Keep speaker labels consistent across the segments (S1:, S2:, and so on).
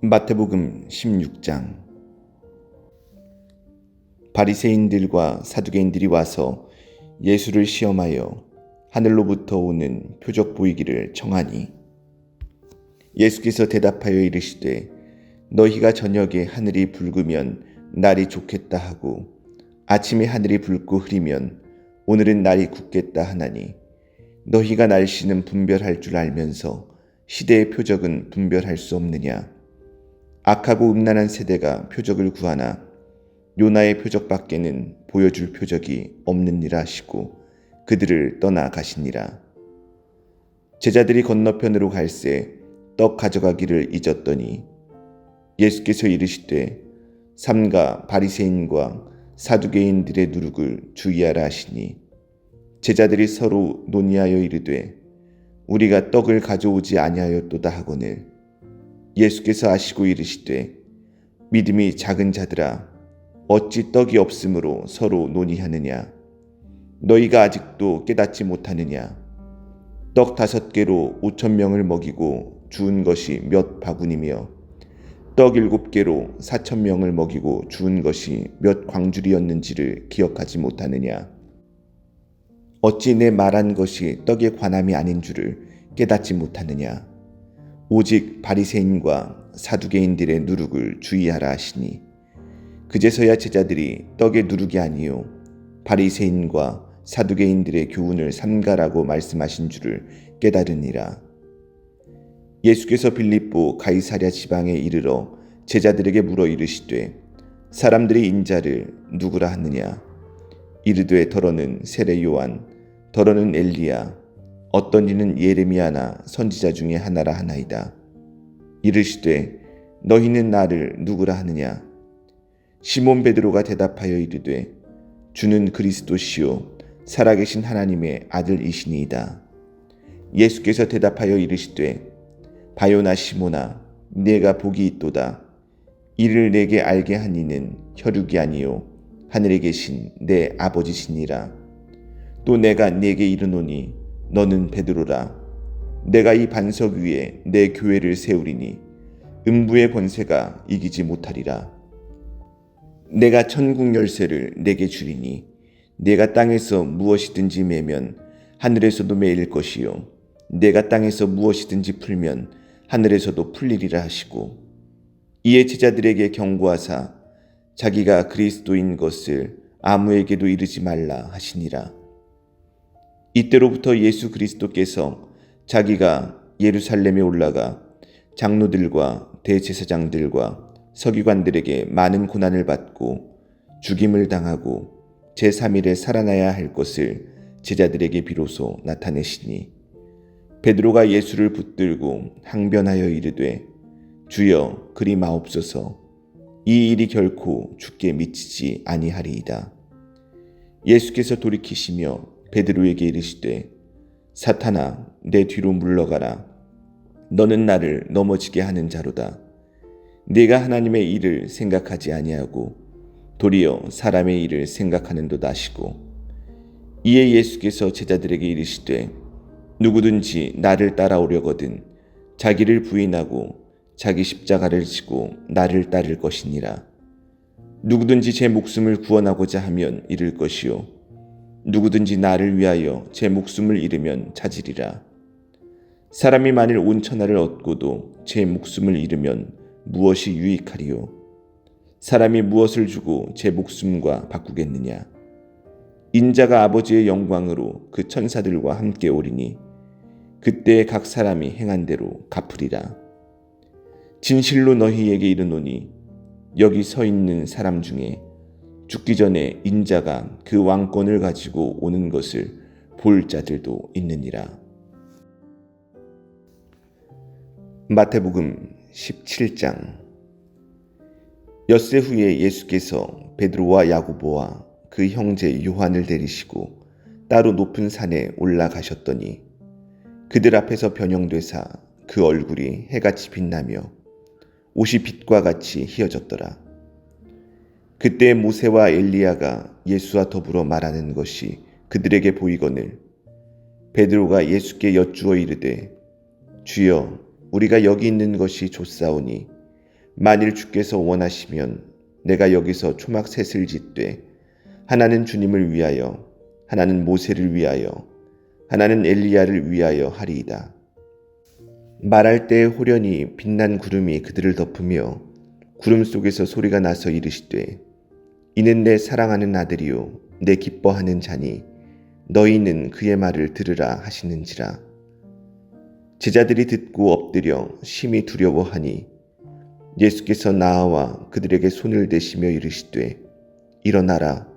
S1: 마태복음 16장. 바리새인들과 사두개인들이 와서 예수를 시험하여 하늘로부터 오는 표적 보이기를 청하니, 예수께서 대답하여 이르시되 너희가 저녁에 하늘이 붉으면 날이 좋겠다 하고 아침에 하늘이 붉고 흐리면 오늘은 날이 굳겠다 하나니, 너희가 날씨는 분별할 줄 알면서 시대의 표적은 분별할 수 없느냐? 악하고 음란한 세대가 표적을 구하나 요나의 표적밖에는 보여줄 표적이 없느니라 하시고 그들을 떠나 가시니라. 제자들이 건너편으로 갈새 떡 가져가기를 잊었더니 예수께서 이르시되 삼가 바리새인과 사두개인들의 누룩을 주의하라 하시니, 제자들이 서로 논의하여 이르되 우리가 떡을 가져오지 아니하였도다 하거늘, 예수께서 아시고 이르시되 믿음이 작은 자들아, 어찌 떡이 없으므로 서로 논의하느냐? 너희가 아직도 깨닫지 못하느냐? 떡 5개로 5,000명을 먹이고 주운 것이 몇 바구니며 떡 7개로 4,000명을 먹이고 주운 것이 몇 광주리였는지를 기억하지 못하느냐? 어찌 내 말한 것이 떡의 관함이 아닌 줄을 깨닫지 못하느냐? 오직 바리새인과 사두개인들의 누룩을 주의하라 하시니, 그제서야 제자들이 떡의 누룩이 아니요 바리새인과 사두개인들의 교훈을 삼가라고 말씀하신 줄을 깨달으니라. 예수께서 빌립보 가이사랴 지방에 이르러 제자들에게 물어 이르시되 사람들이 인자를 누구라 하느냐? 이르되 더러는 세례 요한, 더러는 엘리야, 어떤 이는 예레미야나 선지자 중에 하나라 하나이다. 이르시되 너희는 나를 누구라 하느냐? 시몬 베드로가 대답하여 이르되 주는 그리스도시요 살아계신 하나님의 아들이시니이다. 예수께서 대답하여 이르시되 바요나 시몬아, 네가 복이 있도다. 이를 내게 알게 한 이는 혈육이 아니요 하늘에 계신 내 아버지시니라. 또 내가 네게 이르노니 너는 베드로라. 내가 이 반석 위에 내 교회를 세우리니 음부의 권세가 이기지 못하리라. 내가 천국 열쇠를 내게 주리니 내가 땅에서 무엇이든지 매면 하늘에서도 매일 것이요 내가 땅에서 무엇이든지 풀면 하늘에서도 풀리리라 하시고, 이에 제자들에게 경고하사 자기가 그리스도인 것을 아무에게도 이르지 말라 하시니라. 이때로부터 예수 그리스도께서 자기가 예루살렘에 올라가 장로들과 대제사장들과 서기관들에게 많은 고난을 받고 죽임을 당하고 제3일에 살아나야 할 것을 제자들에게 비로소 나타내시니, 베드로가 예수를 붙들고 항변하여 이르되 주여 그리 마옵소서, 이 일이 결코 주께 미치지 아니하리이다. 예수께서 돌이키시며 베드로에게 이르시되 사탄아, 내 뒤로 물러가라. 너는 나를 넘어지게 하는 자로다. 네가 하나님의 일을 생각하지 아니하고 도리어 사람의 일을 생각하는도다 하시고, 이에 예수께서 제자들에게 이르시되 누구든지 나를 따라오려거든 자기를 부인하고 자기 십자가를 지고 나를 따를 것이니라. 누구든지 제 목숨을 구원하고자 하면 잃을 것이요 누구든지 나를 위하여 제 목숨을 잃으면 찾으리라. 사람이 만일 온 천하를 얻고도 제 목숨을 잃으면 무엇이 유익하리요? 사람이 무엇을 주고 제 목숨과 바꾸겠느냐? 인자가 아버지의 영광으로 그 천사들과 함께 오리니 그때 각 사람이 행한 대로 갚으리라. 진실로 너희에게 이르노니 여기 서 있는 사람 중에 죽기 전에 인자가 그 왕권을 가지고 오는 것을 볼 자들도 있느니라. 마태복음 17장. 엿새 후에 예수께서 베드로와 야고보와 그 형제 요한을 데리시고 따로 높은 산에 올라가셨더니 그들 앞에서 변형되사 그 얼굴이 해같이 빛나며 옷이 빛과 같이 희어졌더라. 그때 모세와 엘리야가 예수와 더불어 말하는 것이 그들에게 보이거늘 베드로가 예수께 여쭈어 이르되 주여, 우리가 여기 있는 것이 좋사오니 만일 주께서 원하시면 내가 여기서 초막 셋을 짓되 하나는 주님을 위하여, 하나는 모세를 위하여, 하나는 엘리야를 위하여 하리이다. 말할 때에 호련히 빛난 구름이 그들을 덮으며 구름 속에서 소리가 나서 이르시되 이는 내 사랑하는 아들이요 내 기뻐하는 자니 너희는 그의 말을 들으라 하시는지라. 제자들이 듣고 엎드려 심히 두려워하니 예수께서 나아와 그들에게 손을 대시며 이르시되 일어나라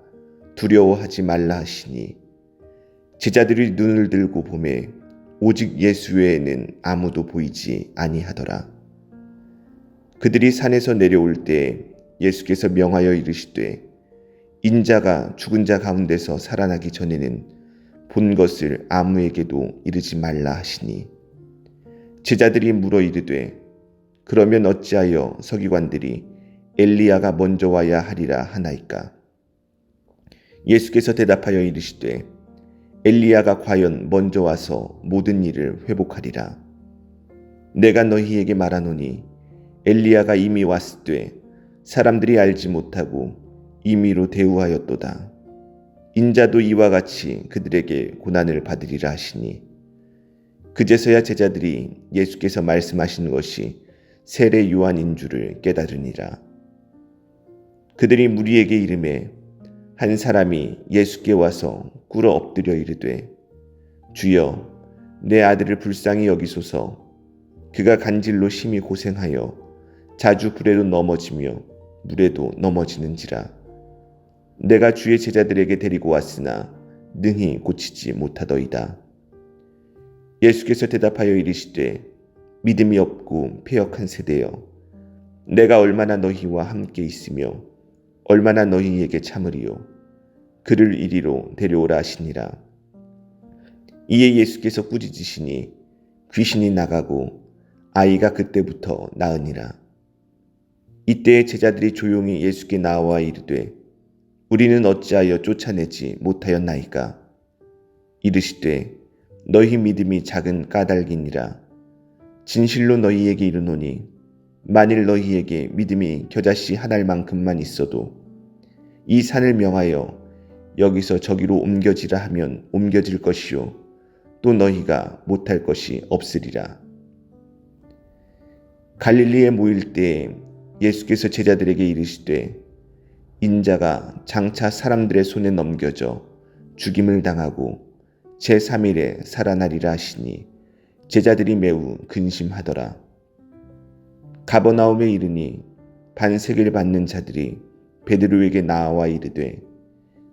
S1: 두려워하지 말라 하시니 제자들이 눈을 들고 보매 오직 예수 외에는 아무도 보이지 아니하더라. 그들이 산에서 내려올 때 예수께서 명하여 이르시되 인자가 죽은 자 가운데서 살아나기 전에는 본 것을 아무에게도 이르지 말라 하시니 제자들이 물어 이르되 그러면 어찌하여 서기관들이 엘리야가 먼저 와야 하리라 하나이까? 예수께서 대답하여 이르시되 엘리야가 과연 먼저 와서 모든 일을 회복하리라. 내가 너희에게 말하노니 엘리야가 이미 왔으되 사람들이 알지 못하고 임의로 대우하였도다. 인자도 이와 같이 그들에게 고난을 받으리라 하시니 그제서야 제자들이 예수께서 말씀하신 것이 세례 요한인 줄을 깨달으니라. 그들이 무리에게 이르매 한 사람이 예수께 와서 꿇어 엎드려 이르되 주여 내 아들을 불쌍히 여기소서. 그가 간질로 심히 고생하여 자주 불에도 넘어지며 물에도 넘어지는지라. 내가 주의 제자들에게 데리고 왔으나 능히 고치지 못하더이다. 예수께서 대답하여 이르시되 믿음이 없고 패역한 세대여, 내가 얼마나 너희와 함께 있으며 얼마나 너희에게 참으리요. 그를 이리로 데려오라 하시니라. 이에 예수께서 꾸짖으시니 귀신이 나가고 아이가 그때부터 나으니라. 이때에 제자들이 조용히 예수께 나와 이르되 우리는 어찌하여 쫓아내지 못하였나이까? 이르시되 너희 믿음이 작은 까닭이니라. 진실로 너희에게 이르노니 만일 너희에게 믿음이 겨자씨 한 알만큼만 있어도 이 산을 명하여 여기서 저기로 옮겨지라 하면 옮겨질 것이요 또 너희가 못할 것이 없으리라. 갈릴리에 모일 때에 예수께서 제자들에게 이르시되 인자가 장차 사람들의 손에 넘겨져 죽임을 당하고 제3일에 살아나리라 하시니 제자들이 매우 근심하더라. 가버나움에 이르니 반세계를 받는 자들이 베드로에게 나와 이르되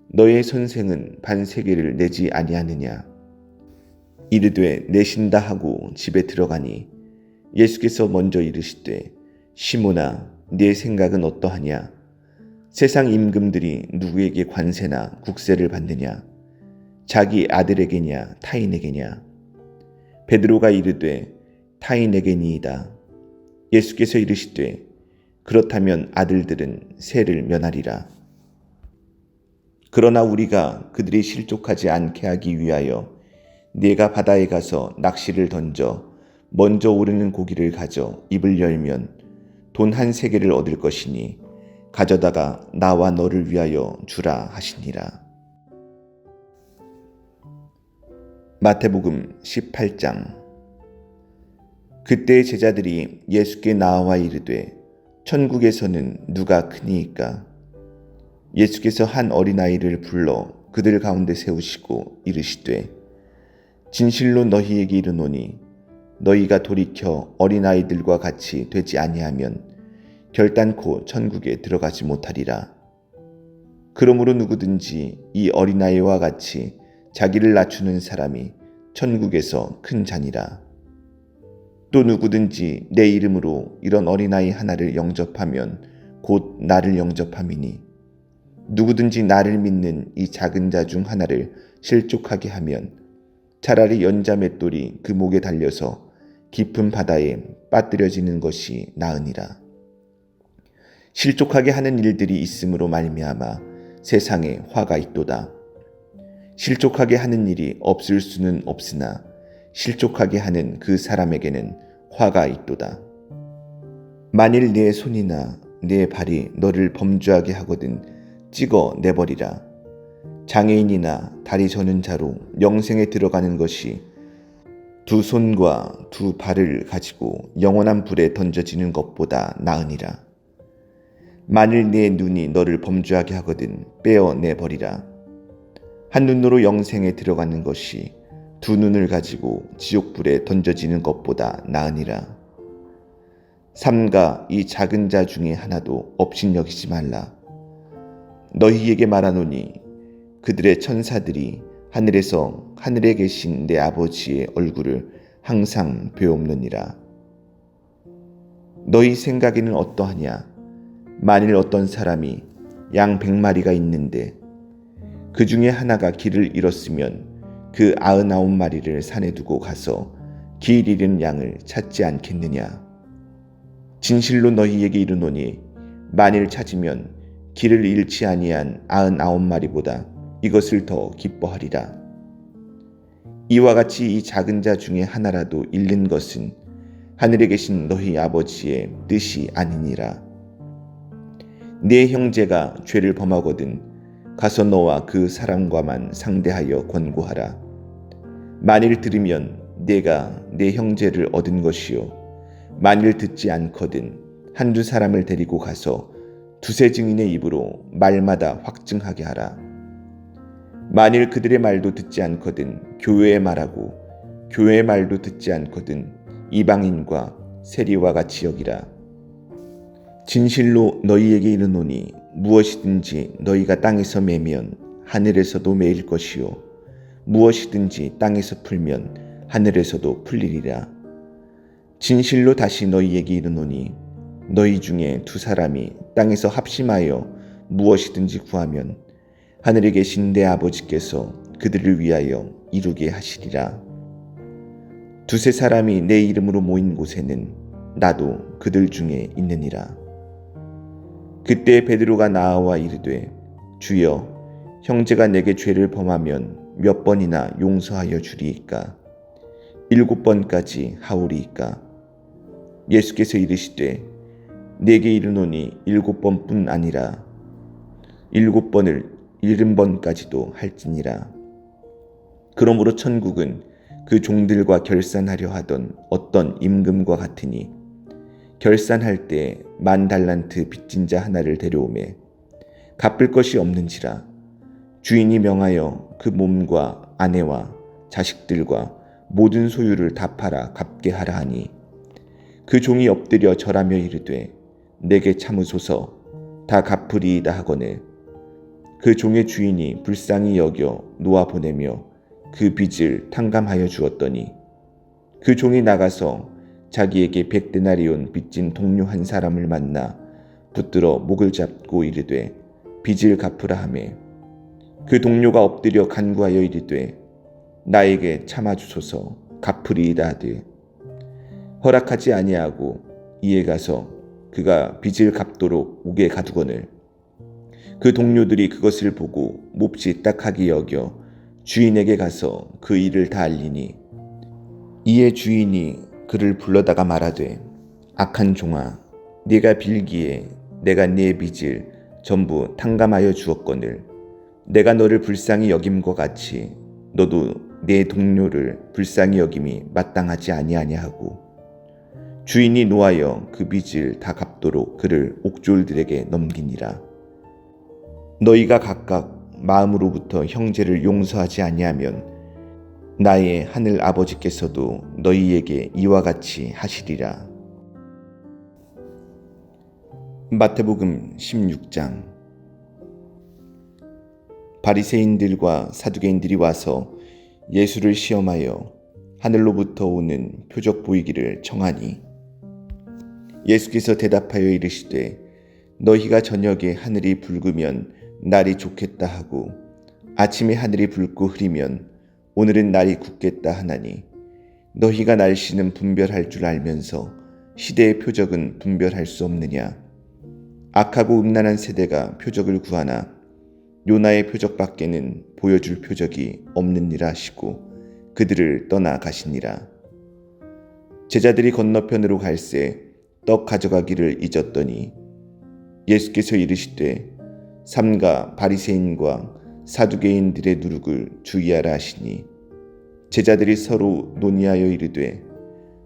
S1: 너의 선생은 반세계를 내지 아니하느냐? 이르되 내신다 하고 집에 들어가니 예수께서 먼저 이르시되 시몬아 네 생각은 어떠하냐? 세상 임금들이 누구에게 관세나 국세를 받느냐? 자기 아들에게냐 타인에게냐? 베드로가 이르되 타인에게니이다. 예수께서 이르시되 그렇다면 아들들은 세를 면하리라. 그러나 우리가 그들이 실족하지 않게 하기 위하여 네가 바다에 가서 낚시를 던져 먼저 오르는 고기를 가져 입을 열면 돈 한 세겔을 얻을 것이니 가져다가 나와 너를 위하여 주라 하시니라. 마태복음 18장. 그때 제자들이 예수께 나와 이르되 천국에서는 누가 크니이까? 예수께서 한 어린아이를 불러 그들 가운데 세우시고 이르시되 진실로 너희에게 이르노니 너희가 돌이켜 어린아이들과 같이 되지 아니하면 결단코 천국에 들어가지 못하리라. 그러므로 누구든지 이 어린아이와 같이 자기를 낮추는 사람이 천국에서 큰 자니라. 또 누구든지 내 이름으로 이런 어린아이 하나를 영접하면 곧 나를 영접함이니 누구든지 나를 믿는 이 작은 자 중 하나를 실족하게 하면 차라리 연자 맷돌이 그 목에 달려서 깊은 바다에 빠뜨려지는 것이 나으니라. 실족하게 하는 일들이 있음으로 말미암아 세상에 화가 있도다. 실족하게 하는 일이 없을 수는 없으나 실족하게 하는 그 사람에게는 화가 있도다. 만일 네 손이나 네 발이 너를 범죄하게 하거든 찍어 내버리라. 장애인이나 다리 저는 자로 영생에 들어가는 것이 두 손과 두 발을 가지고 영원한 불에 던져지는 것보다 나으니라. 만일 네 눈이 너를 범죄하게 하거든 빼어내 버리라. 한 눈으로 영생에 들어가는 것이 두 눈을 가지고 지옥불에 던져지는 것보다 나으니라. 삼가 이 작은 자 중에 하나도 업신여기지 말라. 너희에게 말하노니 그들의 천사들이 하늘에서 하늘에 계신 내 아버지의 얼굴을 항상 배옵느니라. 너희 생각에는 어떠하냐? 만일 어떤 사람이 양 100마리가 있는데 그 중에 하나가 길을 잃었으면 그 99마리를 산에 두고 가서 길 잃은 양을 찾지 않겠느냐? 진실로 너희에게 이르노니 만일 찾으면 길을 잃지 아니한 99마리보다 이것을 더 기뻐하리라. 이와 같이 이 작은 자 중에 하나라도 잃는 것은 하늘에 계신 너희 아버지의 뜻이 아니니라. 네 형제가 죄를 범하거든 가서 너와 그 사람과만 상대하여 권고하라. 만일 들으면 네가 네 형제를 얻은 것이요 만일 듣지 않거든 한두 사람을 데리고 가서 두세 증인의 입으로 말마다 확증하게 하라. 만일 그들의 말도 듣지 않거든 교회의 말하고 교회의 말도 듣지 않거든 이방인과 세리와 같이 여기라. 진실로 너희에게 이르노니 무엇이든지 너희가 땅에서 매면 하늘에서도 매일 것이요 무엇이든지 땅에서 풀면 하늘에서도 풀리리라. 진실로 다시 너희에게 이르노니 너희 중에 두 사람이 땅에서 합심하여 무엇이든지 구하면 하늘에 계신 내 아버지께서 그들을 위하여 이루게 하시리라. 두세 사람이 내 이름으로 모인 곳에는 나도 그들 중에 있느니라. 그때 베드로가 나아와 이르되 주여 형제가 내게 죄를 범하면 몇 번이나 용서하여 주리이까? 7번까지 하오리이까? 예수께서 이르시되 내게 이르노니 7번뿐 아니라 7번을 70번까지도 할지니라. 그러므로 천국은 그 종들과 결산하려 하던 어떤 임금과 같으니 결산할 때 10,000달란트 빚진 자 하나를 데려오매 갚을 것이 없는지라 주인이 명하여 그 몸과 아내와 자식들과 모든 소유를 다 팔아 갚게 하라 하니 그 종이 엎드려 절하며 이르되 내게 참으소서 다 갚으리이다 하거늘 그 종의 주인이 불쌍히 여겨 놓아 보내며 그 빚을 탕감하여 주었더니 그 종이 나가서 자기에게 100데나리온 빚진 동료 한 사람을 만나 붙들어 목을 잡고 이르되 빚을 갚으라 하매 그 동료가 엎드려 간구하여 이르되 나에게 참아주소서 갚으리이다 하되 허락하지 아니하고 이에 가서 그가 빚을 갚도록 옥에 가두거늘 그 동료들이 그것을 보고 몹시 딱하게 여겨 주인에게 가서 그 일을 다 알리니 이에 주인이 그를 불러다가 말하되 악한 종아 네가 빌기에 내가 네 빚을 전부 탕감하여 주었거늘 내가 너를 불쌍히 여김과 같이 너도 내 동료를 불쌍히 여김이 마땅하지 아니하냐 하고 주인이 노하여 그 빚을 다 갚도록 그를 옥졸들에게 넘기니라. 너희가 각각 마음으로부터 형제를 용서하지 아니하면 나의 하늘 아버지께서도 너희에게 이와 같이 하시리라. 마태복음 16장. 바리새인들과 사두개인들이 와서 예수를 시험하여 하늘로부터 오는 표적 보이기를 청하니 예수께서 대답하여 이르시되 너희가 저녁에 하늘이 붉으면 날이 좋겠다 하고 아침에 하늘이 붉고 흐리면 오늘은 날이 굳겠다 하나니 너희가 날씨는 분별할 줄 알면서 시대의 표적은 분별할 수 없느냐? 악하고 음란한 세대가 표적을 구하나 요나의 표적밖에는 보여줄 표적이 없느니라 하시고 그들을 떠나 가시니라. 제자들이 건너편으로 갈새 떡 가져가기를 잊었더니 예수께서 이르시되 삼가 바리새인과 사두개인들의 누룩을 주의하라 하시니 제자들이 서로 논의하여 이르되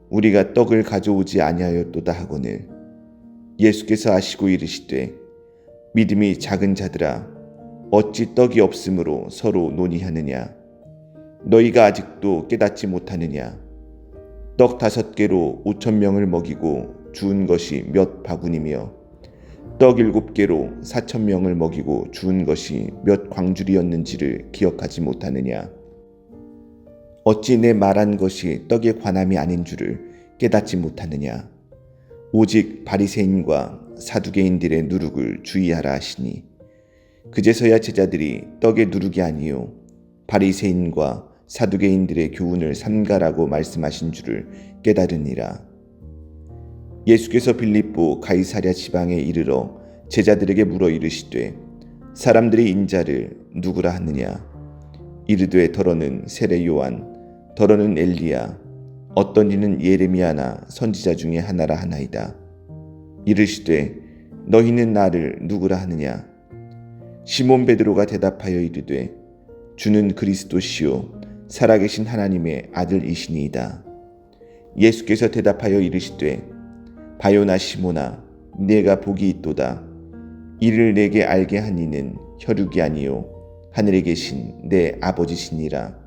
S1: 우리가 떡을 가져오지 아니하였도다 하거늘 예수께서 아시고 이르시되 믿음이 작은 자들아 어찌 떡이 없으므로 서로 논의하느냐 너희가 아직도 깨닫지 못하느냐 떡 5개로 5,000명을 먹이고 주운 것이 몇 바구니며 떡 7개로 4,000명을 먹이고 주운 것이 몇 광줄이었는지를 기억하지 못하느냐 어찌 내 말한 것이 떡에 관함이 아닌 줄을 깨닫지 못하느냐 오직 바리새인과 사두개인들의 누룩을 주의하라 하시니 그제서야 제자들이 떡의 누룩이 아니요 바리새인과 사두개인들의 교훈을 삼가라고 말씀하신 줄을 깨달으니라. 예수께서 빌립보 가이사랴 지방에 이르러 제자들에게 물어 이르시되 사람들이 인자를 누구라 하느냐 이르되 더러는 세례 요한 더러는 엘리야 어떤 이는 예레미야나 선지자 중에 하나라 하나이다. 이르시되 너희는 나를 누구라 하느냐 시몬 베드로가 대답하여 이르되 주는 그리스도시요 살아계신 하나님의 아들이시니이다. 예수께서 대답하여 이르시되 바요나 시몬아 네가 복이 있도다. 이를 내게 알게 한 이는 혈육이 아니요 하늘에 계신 내 아버지시니라.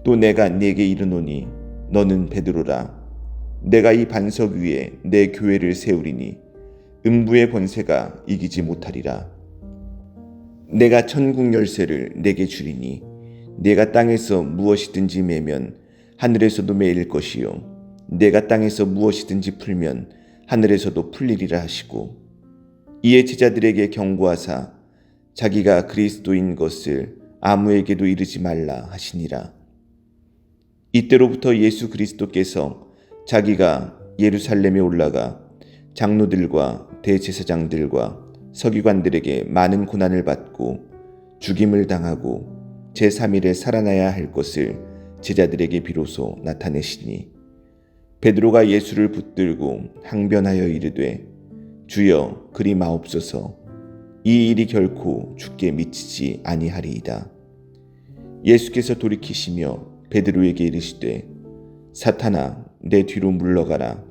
S1: 또 내가 네게 이르노니 너는 베드로라. 내가 이 반석 위에 내 교회를 세우리니 음부의 권세가 이기지 못하리라. 내가 천국 열쇠를 내게 주리니 내가 땅에서 무엇이든지 매면 하늘에서도 매일 것이요 내가 땅에서 무엇이든지 풀면 하늘에서도 풀리리라 하시고 이에 제자들에게 경고하사 자기가 그리스도인 것을 아무에게도 이르지 말라 하시니라. 이때로부터 예수 그리스도께서 자기가 예루살렘에 올라가 장로들과 대제사장들과 서기관들에게 많은 고난을 받고 죽임을 당하고 제3일에 살아나야 할 것을 제자들에게 비로소 나타내시니 베드로가 예수를 붙들고 항변하여 이르되 주여 그리 마옵소서 이 일이 결코 주께 미치지 아니하리이다. 예수께서 돌이키시며 베드로에게 이르시되 사탄아 내 뒤로 물러가라.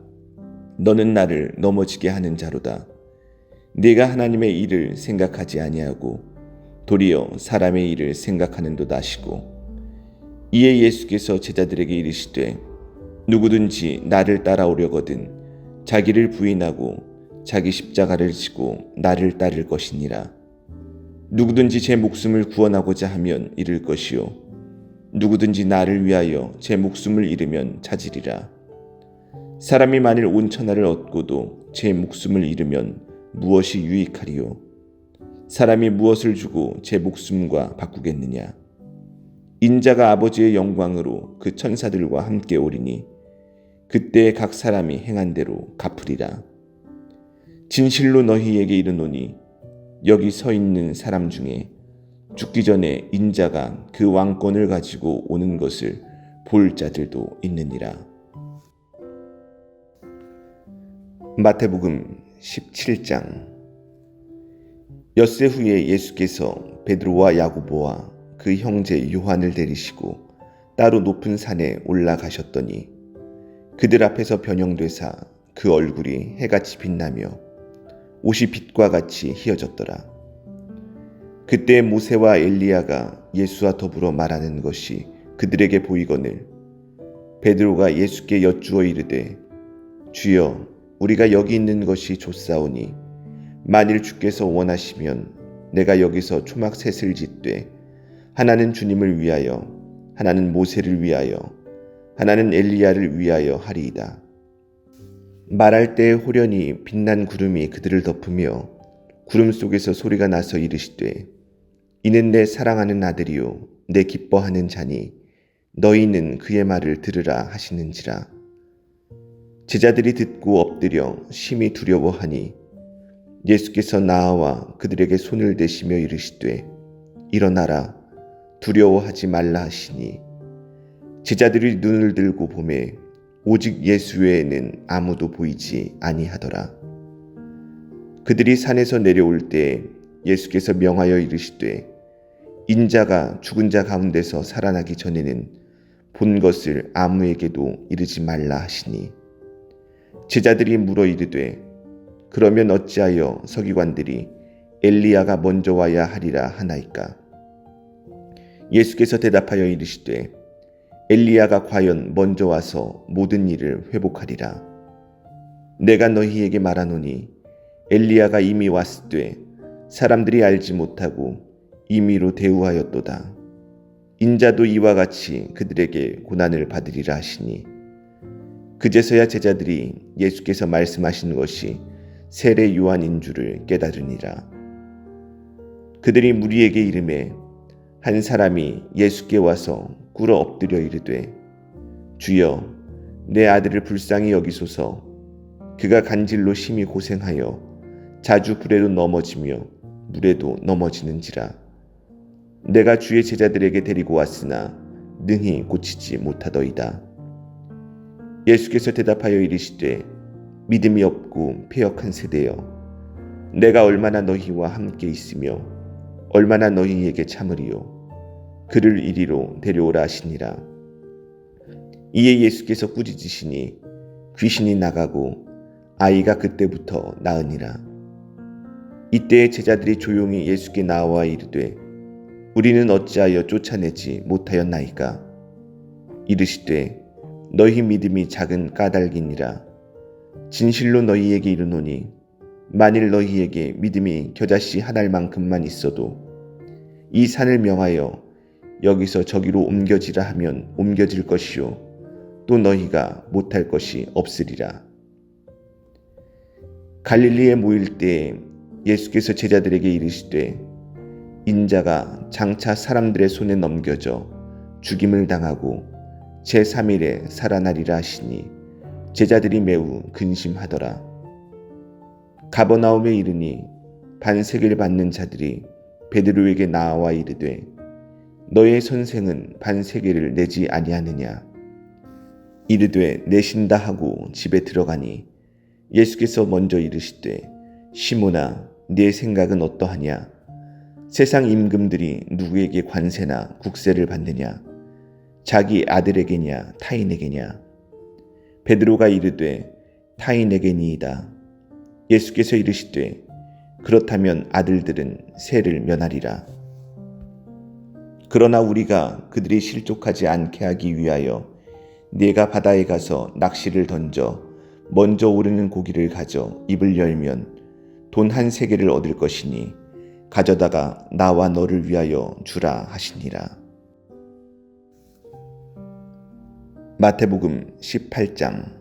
S1: 너는 나를 넘어지게 하는 자로다. 네가 하나님의 일을 생각하지 아니하고 도리어 사람의 일을 생각하는도다 하시고 이에 예수께서 제자들에게 이르시되 누구든지 나를 따라오려거든 자기를 부인하고 자기 십자가를 지고 나를 따를 것이니라. 누구든지 제 목숨을 구원하고자 하면 잃을 것이요 누구든지 나를 위하여 제 목숨을 잃으면 찾으리라. 사람이 만일 온 천하를 얻고도 제 목숨을 잃으면 무엇이 유익하리요? 사람이 무엇을 주고 제 목숨과 바꾸겠느냐? 인자가 아버지의 영광으로 그 천사들과 함께 오리니 그때 각 사람이 행한 대로 갚으리라. 진실로 너희에게 이르노니 여기 서 있는 사람 중에 죽기 전에 인자가 그 왕권을 가지고 오는 것을 볼 자들도 있느니라. 마태복음 17장. 엿새 후에 예수께서 베드로와 야고보와 그 형제 요한을 데리시고 따로 높은 산에 올라가셨더니 그들 앞에서 변형되사 그 얼굴이 해같이 빛나며 옷이 빛과 같이 희어졌더라. 그때 모세와 엘리야가 예수와 더불어 말하는 것이 그들에게 보이거늘 베드로가 예수께 여쭈어 이르되 주여 우리가 여기 있는 것이 좋사오니 만일 주께서 원하시면 내가 여기서 초막 셋을 짓되 하나는 주님을 위하여 하나는 모세를 위하여 하나는 엘리야를 위하여 하리이다. 말할 때 호련히 빛난 구름이 그들을 덮으며 구름 속에서 소리가 나서 이르시되 이는 내 사랑하는 아들이요 내 기뻐하는 자니 너희는 그의 말을 들으라 하시는지라. 제자들이 듣고 엎드려 심히 두려워하니 예수께서 나아와 그들에게 손을 대시며 이르시되 일어나라 두려워하지 말라 하시니 제자들이 눈을 들고 보매 오직 예수 외에는 아무도 보이지 아니하더라. 그들이 산에서 내려올 때 예수께서 명하여 이르시되 인자가 죽은 자 가운데서 살아나기 전에는 본 것을 아무에게도 이르지 말라 하시니 제자들이 물어 이르되 그러면 어찌하여 서기관들이 엘리야가 먼저 와야 하리라 하나이까? 예수께서 대답하여 이르시되 엘리야가 과연 먼저 와서 모든 일을 회복하리라. 내가 너희에게 말하노니 엘리야가 이미 왔으되 사람들이 알지 못하고 임의로 대우하였도다. 인자도 이와 같이 그들에게 고난을 받으리라 하시니 그제서야 제자들이 예수께서 말씀하신 것이 세례 요한인 줄을 깨달으니라. 그들이 무리에게 이르매 한 사람이 예수께 와서 꿇어 엎드려 이르되 주여 내 아들을 불쌍히 여기소서. 그가 간질로 심히 고생하여 자주 불에도 넘어지며 물에도 넘어지는지라. 내가 주의 제자들에게 데리고 왔으나 능히 고치지 못하더이다. 예수께서 대답하여 이르시되 믿음이 없고 패역한 세대여, 내가 얼마나 너희와 함께 있으며 얼마나 너희에게 참으리요. 그를 이리로 데려오라 하시니라. 이에 예수께서 꾸짖으시니 귀신이 나가고 아이가 그때부터 나으니라. 이때에 제자들이 조용히 예수께 나와 이르되 우리는 어찌하여 쫓아내지 못하였나이까? 이르시되 너희 믿음이 작은 까닭이니라. 진실로 너희에게 이르노니 만일 너희에게 믿음이 겨자씨 한 알만큼만 있어도 이 산을 명하여 여기서 저기로 옮겨지라 하면 옮겨질 것이요 또 너희가 못할 것이 없으리라. 갈릴리에 모일 때에 예수께서 제자들에게 이르시되 인자가 장차 사람들의 손에 넘겨져 죽임을 당하고 제3일에 살아나리라 하시니 제자들이 매우 근심하더라. 가버나움에 이르니 반세계를 받는 자들이 베드로에게 나와 이르되 너의 선생은 반세계를 내지 아니하느냐? 이르되 내신다 하고 집에 들어가니 예수께서 먼저 이르시되 시몬아 네 생각은 어떠하냐? 세상 임금들이 누구에게 관세나 국세를 받느냐? 자기 아들에게냐 타인에게냐? 베드로가 이르되 타인에게니이다. 예수께서 이르시되 그렇다면 아들들은 세를 면하리라. 그러나 우리가 그들이 실족하지 않게 하기 위하여 네가 바다에 가서 낚시를 던져 먼저 오르는 고기를 가져 입을 열면 돈 한 세겔을 얻을 것이니 가져다가 나와 너를 위하여 주라 하시니라. 마태복음 18장.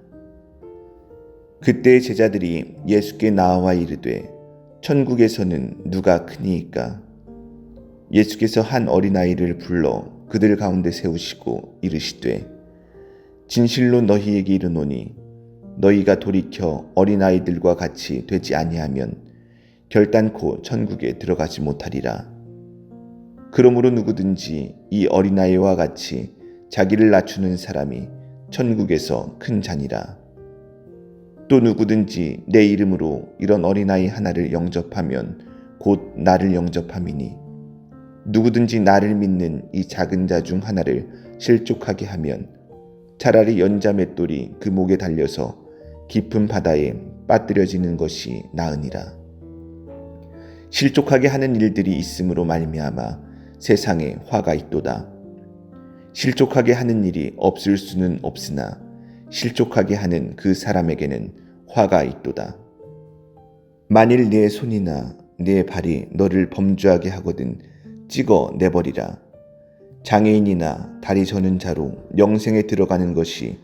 S1: 그때 제자들이 예수께 나와 이르되 천국에서는 누가 크니이까? 예수께서 한 어린아이를 불러 그들 가운데 세우시고 이르시되 진실로 너희에게 이르노니 너희가 돌이켜 어린아이들과 같이 되지 아니하면 결단코 천국에 들어가지 못하리라. 그러므로 누구든지 이 어린아이와 같이 자기를 낮추는 사람이 천국에서 큰 자니라. 또 누구든지 내 이름으로 이런 어린아이 하나를 영접하면 곧 나를 영접함이니 누구든지 나를 믿는 이 작은 자 중 하나를 실족하게 하면 차라리 연자 맷돌이 그 목에 달려서 깊은 바다에 빠뜨려지는 것이 나으니라. 실족하게 하는 일들이 있음으로 말미암아 세상에 화가 있도다. 실족하게 하는 일이 없을 수는 없으나 실족하게 하는 그 사람에게는 화가 있도다. 만일 네 손이나 네 발이 너를 범죄하게 하거든 찍어 내버리라. 장애인이나 다리 저는 자로 영생에 들어가는 것이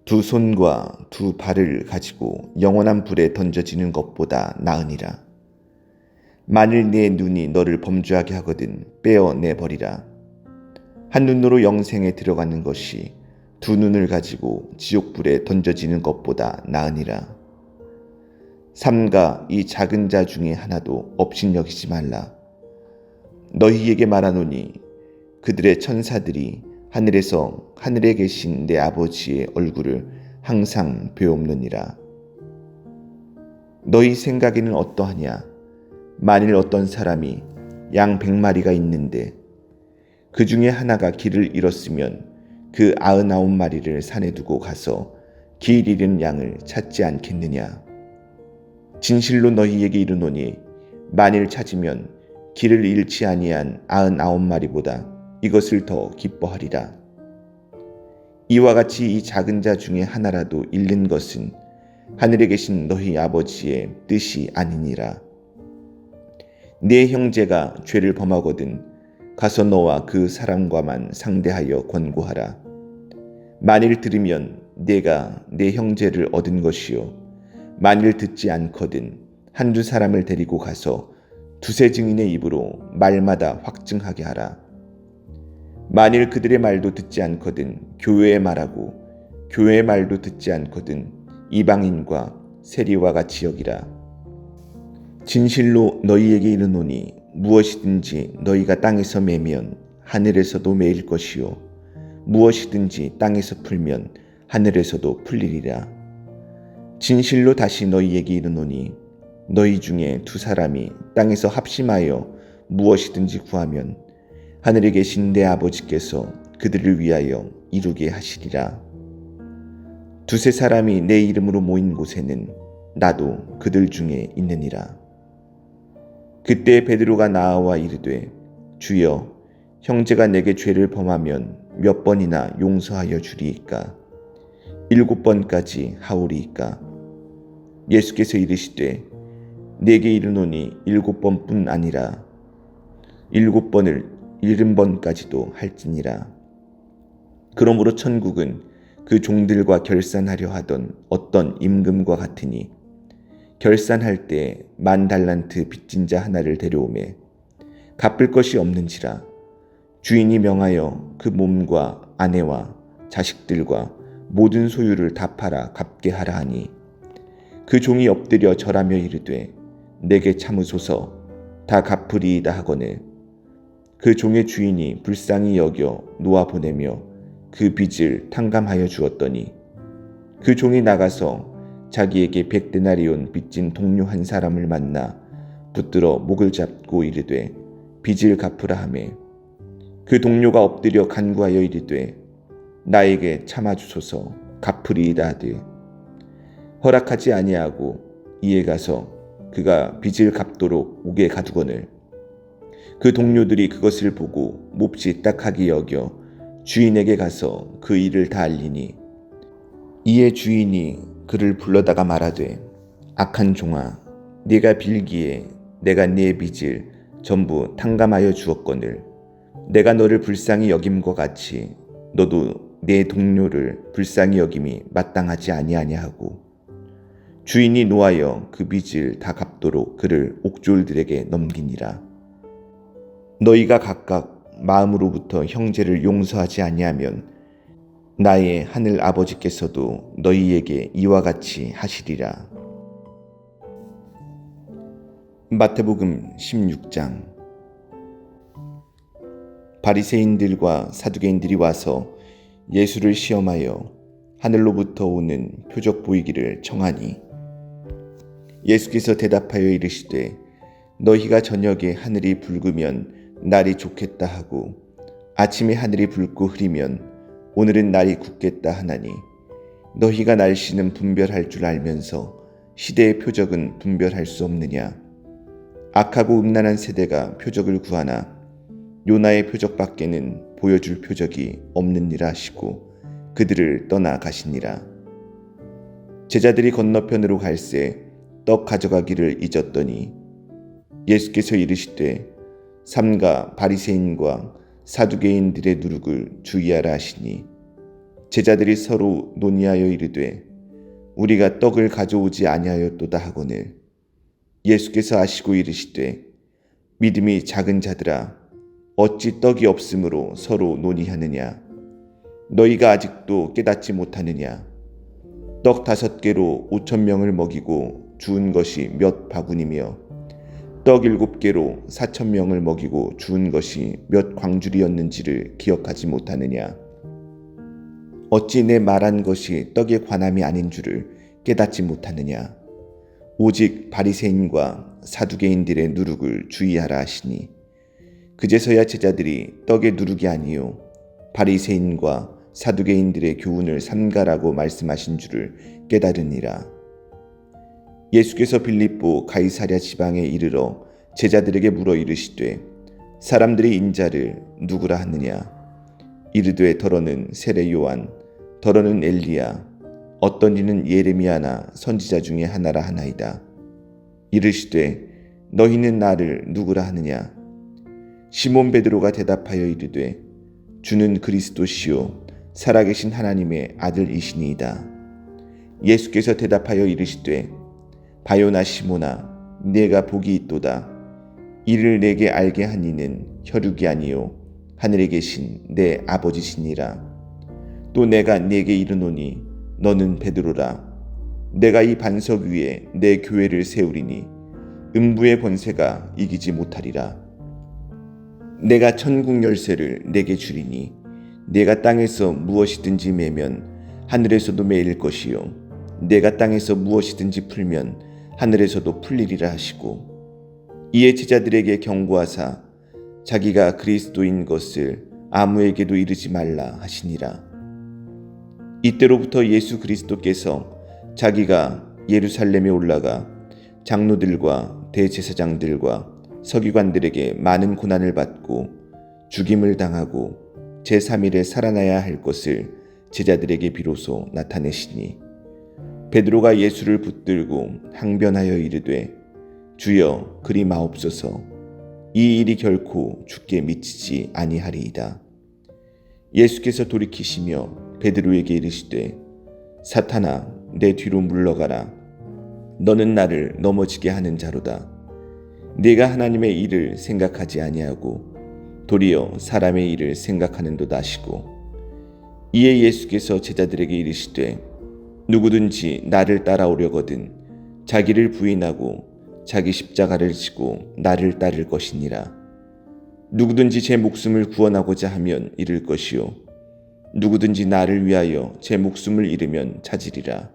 S1: 두 손과 두 발을 가지고 영원한 불에 던져지는 것보다 나으니라. 만일 네 눈이 너를 범죄하게 하거든 빼어 내버리라. 한 눈으로 영생에 들어가는 것이 두 눈을 가지고 지옥불에 던져지는 것보다 나으니라. 삼가 이 작은 자 중에 하나도 업신여기지 말라. 너희에게 말하노니 그들의 천사들이 하늘에서 하늘에 계신 내 아버지의 얼굴을 항상 배옵느니라. 너희 생각에는 어떠하냐? 만일 어떤 사람이 양 100마리가 있는데 그 중에 하나가 길을 잃었으면 그 99마리를 산에 두고 가서 길 잃은 양을 찾지 않겠느냐? 진실로 너희에게 이르노니 만일 찾으면 길을 잃지 아니한 99마리보다 이것을 더 기뻐하리라. 이와 같이 이 작은 자 중에 하나라도 잃는 것은 하늘에 계신 너희 아버지의 뜻이 아니니라. 네 형제가 죄를 범하거든 가서 너와 그 사람과만 상대하여 권고하라. 만일 들으면 네가 네 형제를 얻은 것이요 만일 듣지 않거든 한두 사람을 데리고 가서 두세 증인의 입으로 말마다 확증하게 하라. 만일 그들의 말도 듣지 않거든 교회의 말하고 교회의 말도 듣지 않거든 이방인과 세리와 같이 여기라. 진실로 너희에게 이르노니 무엇이든지 너희가 땅에서 매면 하늘에서도 매일 것이요 무엇이든지 땅에서 풀면 하늘에서도 풀리리라. 진실로 다시 너희에게 이르노니 너희 중에 두 사람이 땅에서 합심하여 무엇이든지 구하면 하늘에 계신 내 아버지께서 그들을 위하여 이루게 하시리라. 두세 사람이 내 이름으로 모인 곳에는 나도 그들 중에 있느니라. 그때 베드로가 나아와 이르되 주여 형제가 내게 죄를 범하면 몇 번이나 용서하여 주리이까? 7번까지 하오리이까? 예수께서 이르시되 내게 이르노니 7번뿐 아니라 7번을 70번까지도 할지니라. 그러므로 천국은 그 종들과 결산하려 하던 어떤 임금과 같으니 결산할 때 10,000달란트 빚진 자 하나를 데려오매 갚을 것이 없는지라 주인이 명하여 그 몸과 아내와 자식들과 모든 소유를 다 팔아 갚게 하라 하니 그 종이 엎드려 절하며 이르되 내게 참으소서 다 갚으리이다 하거늘 그 종의 주인이 불쌍히 여겨 놓아 보내며 그 빚을 탕감하여 주었더니 그 종이 나가서 자기에게 100데나리온 빚진 동료 한 사람을 만나 붙들어 목을 잡고 이르되 빚을 갚으라 하매 그 동료가 엎드려 간구하여 이르되 나에게 참아주소서 갚으리이다 하되 허락하지 아니하고 이에 가서 그가 빚을 갚도록 옥에 가두거늘 그 동료들이 그것을 보고 몹시 딱하게 여겨 주인에게 가서 그 일을 다 알리니 이에 주인이 그를 불러다가 말하되 악한 종아 네가 빌기에 내가 네 빚을 전부 탕감하여 주었거늘 내가 너를 불쌍히 여김과 같이 너도 내 동료를 불쌍히 여김이 마땅하지 아니하냐 하고 주인이 노하여 그 빚을 다 갚도록 그를 옥졸들에게 넘기니라. 너희가 각각 마음으로부터 형제를 용서하지 아니하면 나의 하늘 아버지께서도 너희에게 이와 같이 하시리라. 마태복음 16장. 바리새인들과 사두개인들이 와서 예수를 시험하여 하늘로부터 오는 표적 보이기를 청하니 예수께서 대답하여 이르시되 너희가 저녁에 하늘이 붉으면 날이 좋겠다 하고 아침에 하늘이 붉고 흐리면 오늘은 날이 굳겠다 하나니 너희가 날씨는 분별할 줄 알면서 시대의 표적은 분별할 수 없느냐? 악하고 음란한 세대가 표적을 구하나 요나의 표적밖에는 보여줄 표적이 없느니라 하시고 그들을 떠나 가시니라. 제자들이 건너편으로 갈새 떡 가져가기를 잊었더니 예수께서 이르시되 삼가 바리새인과 사두개인들의 누룩을 주의하라 하시니 제자들이 서로 논의하여 이르되 우리가 떡을 가져오지 아니하였도다 하거늘 예수께서 아시고 이르시되 믿음이 작은 자들아 어찌 떡이 없으므로 서로 논의하느냐 너희가 아직도 깨닫지 못하느냐 떡 5개로 5,000명을 먹이고 주운 것이 몇 바구니며 떡 7개로 4,000명을 먹이고 주운 것이 몇 광줄이었는지를 기억하지 못하느냐 어찌 내 말한 것이 떡에 관함이 아닌 줄을 깨닫지 못하느냐. 오직 바리새인과 사두개인들의 누룩을 주의하라 하시니 그제서야 제자들이 떡의 누룩이 아니요 바리새인과 사두개인들의 교훈을 삼가라고 말씀하신 줄을 깨달으니라. 예수께서 빌립보 가이사랴 지방에 이르러 제자들에게 물어 이르시되 사람들이 인자를 누구라 하느냐. 이르되 더러는 세례 요한, 더러는 엘리야, 어떤 이는 예레미야나 선지자 중에 하나라 하나이다. 이르시되 너희는 나를 누구라 하느냐. 시몬 베드로가 대답하여 이르되 주는 그리스도시요 살아계신 하나님의 아들이시니이다. 예수께서 대답하여 이르시되 바요나 시몬아, 네가 복이 있도다. 이를 내게 알게 한 이는 혈육이 아니요 하늘에 계신 내 아버지시니라. 또 내가 네게 이르노니 너는 베드로라. 내가 이 반석 위에 내 교회를 세우리니 음부의 권세가 이기지 못하리라. 내가 천국 열쇠를 내게 주리니 내가 땅에서 무엇이든지 매면 하늘에서도 매일 것이요 내가 땅에서 무엇이든지 풀면 하늘에서도 풀리리라 하시고 이에 제자들에게 경고하사 자기가 그리스도인 것을 아무에게도 이르지 말라 하시니라. 이때로부터 예수 그리스도께서 자기가 예루살렘에 올라가 장로들과 대제사장들과 서기관들에게 많은 고난을 받고 죽임을 당하고 제3일에 살아나야 할 것을 제자들에게 비로소 나타내시니 베드로가 예수를 붙들고 항변하여 이르되 주여 그리 마옵소서. 이 일이 결코 주께 미치지 아니하리이다. 예수께서 돌이키시며 베드로에게 이르시되 사탄아 내 뒤로 물러가라. 너는 나를 넘어지게 하는 자로다. 네가 하나님의 일을 생각하지 아니하고 도리어 사람의 일을 생각하는도다 하시고 이에 예수께서 제자들에게 이르시되 누구든지 나를 따라오려거든 자기를 부인하고 자기 십자가를 지고 나를 따를 것이니라. 누구든지 제 목숨을 구원하고자 하면 잃을 것이요 누구든지 나를 위하여 제 목숨을 잃으면 찾으리라.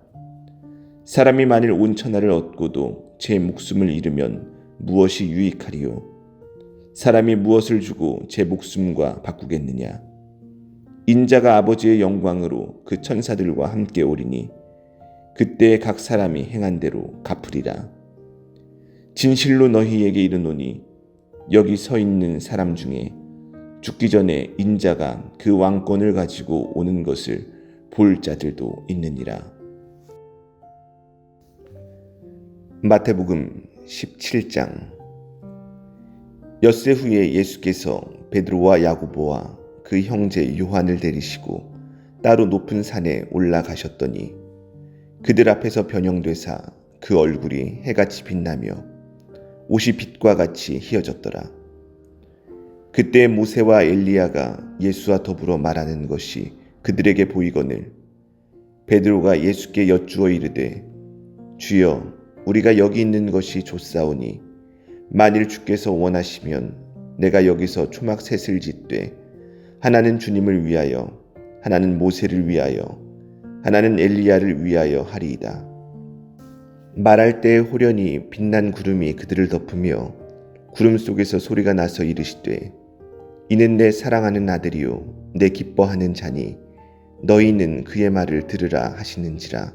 S1: 사람이 만일 온 천하를 얻고도 제 목숨을 잃으면 무엇이 유익하리요. 사람이 무엇을 주고 제 목숨과 바꾸겠느냐. 인자가 아버지의 영광으로 그 천사들과 함께 오리니 그때 각 사람이 행한 대로 갚으리라. 진실로 너희에게 이르노니 여기 서 있는 사람 중에 죽기 전에 인자가 그 왕권을 가지고 오는 것을 볼 자들도 있느니라. 마태복음 17장. 엿새 후에 예수께서 베드로와 야고보와 그 형제 요한을 데리시고 따로 높은 산에 올라가셨더니 그들 앞에서 변형되사 그 얼굴이 해같이 빛나며 옷이 빛과 같이 희어졌더라. 그때 모세와 엘리야가 예수와 더불어 말하는 것이 그들에게 보이거늘 베드로가 예수께 여쭈어 이르되 주여 우리가 여기 있는 것이 좋사오니 만일 주께서 원하시면 내가 여기서 초막 셋을 짓되 하나는 주님을 위하여 하나는 모세를 위하여 하나는 엘리야를 위하여 하리이다. 말할 때 호련히 빛난 구름이 그들을 덮으며 구름 속에서 소리가 나서 이르시되 이는 내 사랑하는 아들이요 내 기뻐하는 자니 너희는 그의 말을 들으라 하시는지라.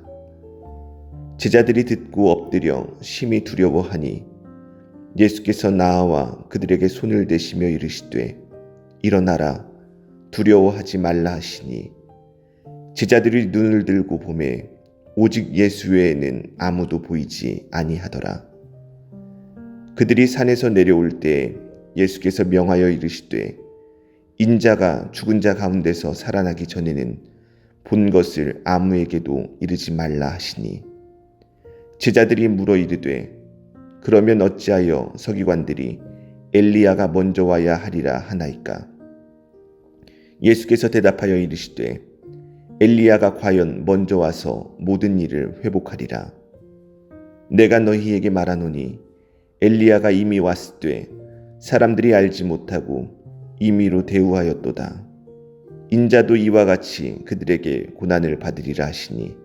S1: 제자들이 듣고 엎드려 심히 두려워하니 예수께서 나아와 그들에게 손을 대시며 이르시되 일어나라 두려워하지 말라 하시니 제자들이 눈을 들고 보매 오직 예수 외에는 아무도 보이지 아니하더라. 그들이 산에서 내려올 때 예수께서 명하여 이르시되 인자가 죽은 자 가운데서 살아나기 전에는 본 것을 아무에게도 이르지 말라 하시니 제자들이 물어 이르되 그러면 어찌하여 서기관들이 엘리야가 먼저 와야 하리라 하나이까. 예수께서 대답하여 이르시되 엘리야가 과연 먼저 와서 모든 일을 회복하리라. 내가 너희에게 말하노니 엘리야가 이미 왔을 때 사람들이 알지 못하고 임의로 대우하였도다. 인자도 이와 같이 그들에게 고난을 받으리라 하시니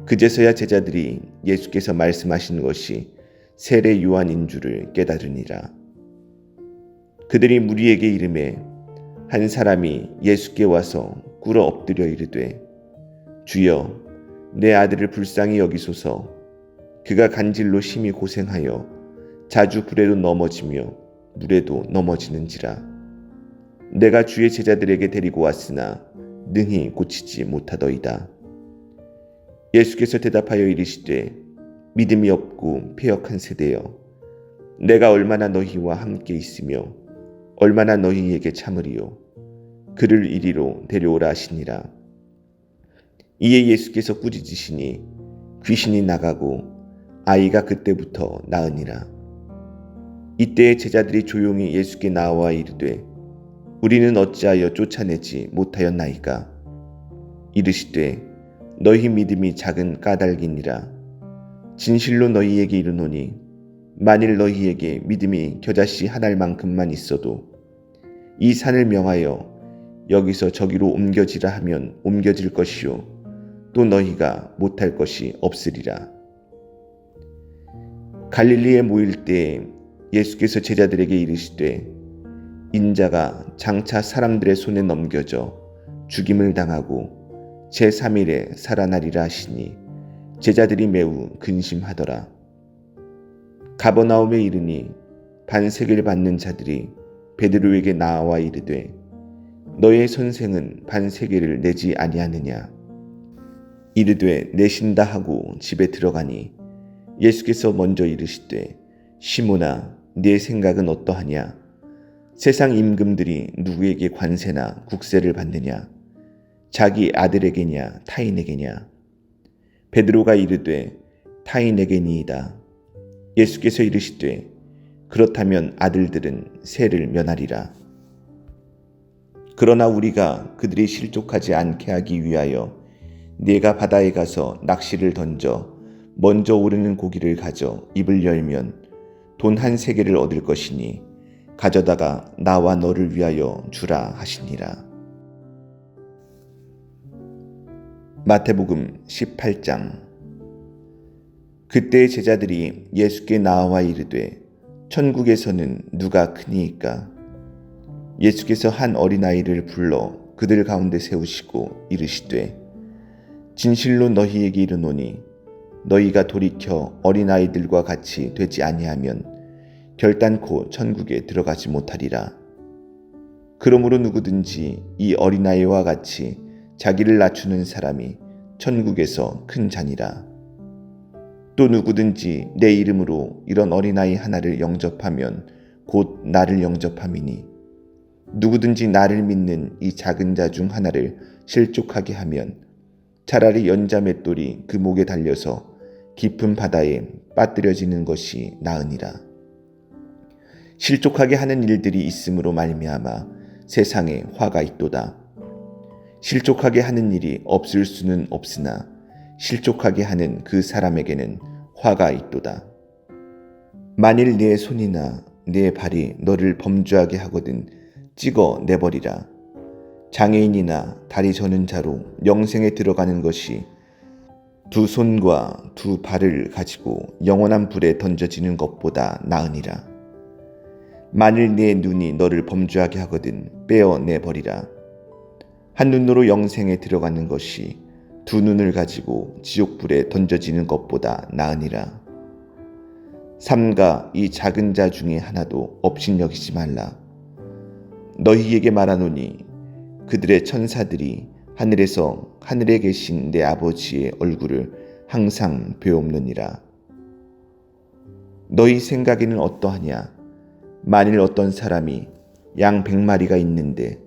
S1: 그제서야 제자들이 예수께서 말씀하신 것이 세례 요한인 줄을 깨달으니라. 그들이 무리에게 이르매 한 사람이 예수께 와서 꿇어 엎드려 이르되 주여 내 아들을 불쌍히 여기소서. 그가 간질로 심히 고생하여 자주 불에도 넘어지며 물에도 넘어지는지라. 내가 주의 제자들에게 데리고 왔으나 능히 고치지 못하더이다. 예수께서 대답하여 이르시되 믿음이 없고 패역한 세대여, 내가 얼마나 너희와 함께 있으며 얼마나 너희에게 참으리요. 그를 이리로 데려오라 하시니라. 이에 예수께서 꾸짖으시니 귀신이 나가고 아이가 그때부터 나으니라. 이때에 제자들이 조용히 예수께 나와 이르되 우리는 어찌하여 쫓아내지 못하였나이까? 이르시되 너희 믿음이 작은 까닭이니라. 진실로 너희에게 이르노니 만일 너희에게 믿음이 겨자씨 한 알만큼만 있어도 이 산을 명하여 여기서 저기로 옮겨지라 하면 옮겨질 것이요 또 너희가 못할 것이 없으리라. 갈릴리에 모일 때에 예수께서 제자들에게 이르시되 인자가 장차 사람들의 손에 넘겨져 죽임을 당하고 제3일에 살아나리라 하시니 제자들이 매우 근심하더라. 가버나움에 이르니 반세계를 받는 자들이 베드로에게 나와 이르되 너의 선생은 반세계를 내지 아니하느냐? 이르되 내신다 하고 집에 들어가니 예수께서 먼저 이르시되 시몬아 네 생각은 어떠하냐? 세상 임금들이 누구에게 관세나 국세를 받느냐? 자기 아들에게냐 타인에게냐? 베드로가 이르되 타인에게니이다. 예수께서 이르시되 그렇다면 아들들은 세를 면하리라. 그러나 우리가 그들이 실족하지 않게 하기 위하여 네가 바다에 가서 낚시를 던져 먼저 오르는 고기를 가져 입을 열면 돈 한 세겔을 얻을 것이니 가져다가 나와 너를 위하여 주라 하시니라. 마태복음 18장. 그때 제자들이 예수께 나와 이르되 천국에서는 누가 크니이까? 예수께서 한 어린아이를 불러 그들 가운데 세우시고 이르시되 진실로 너희에게 이르노니 너희가 돌이켜 어린아이들과 같이 되지 아니하면 결단코 천국에 들어가지 못하리라. 그러므로 누구든지 이 어린아이와 같이 자기를 낮추는 사람이 천국에서 큰 자니라. 또 누구든지 내 이름으로 이런 어린아이 하나를 영접하면 곧 나를 영접함이니 누구든지 나를 믿는 이 작은 자 중 하나를 실족하게 하면 차라리 연자 맷돌이 그 목에 달려서 깊은 바다에 빠뜨려지는 것이 나으니라. 실족하게 하는 일들이 있음으로 말미암아 세상에 화가 있도다. 실족하게 하는 일이 없을 수는 없으나 실족하게 하는 그 사람에게는 화가 있도다. 만일 네 손이나 네 발이 너를 범죄하게 하거든 찍어 내버리라. 장애인이나 다리 저는 자로 영생에 들어가는 것이 두 손과 두 발을 가지고 영원한 불에 던져지는 것보다 나으니라. 만일 네 눈이 너를 범죄하게 하거든 빼어 내버리라. 한 눈으로 영생에 들어가는 것이 두 눈을 가지고 지옥불에 던져지는 것보다 나으니라. 삼가 이 작은 자 중에 하나도 업신여기지 말라. 너희에게 말하노니 그들의 천사들이 하늘에서 하늘에 계신 내 아버지의 얼굴을 항상 배옵느니라. 너희 생각에는 어떠하냐? 만일 어떤 사람이 양 100마리가 있는데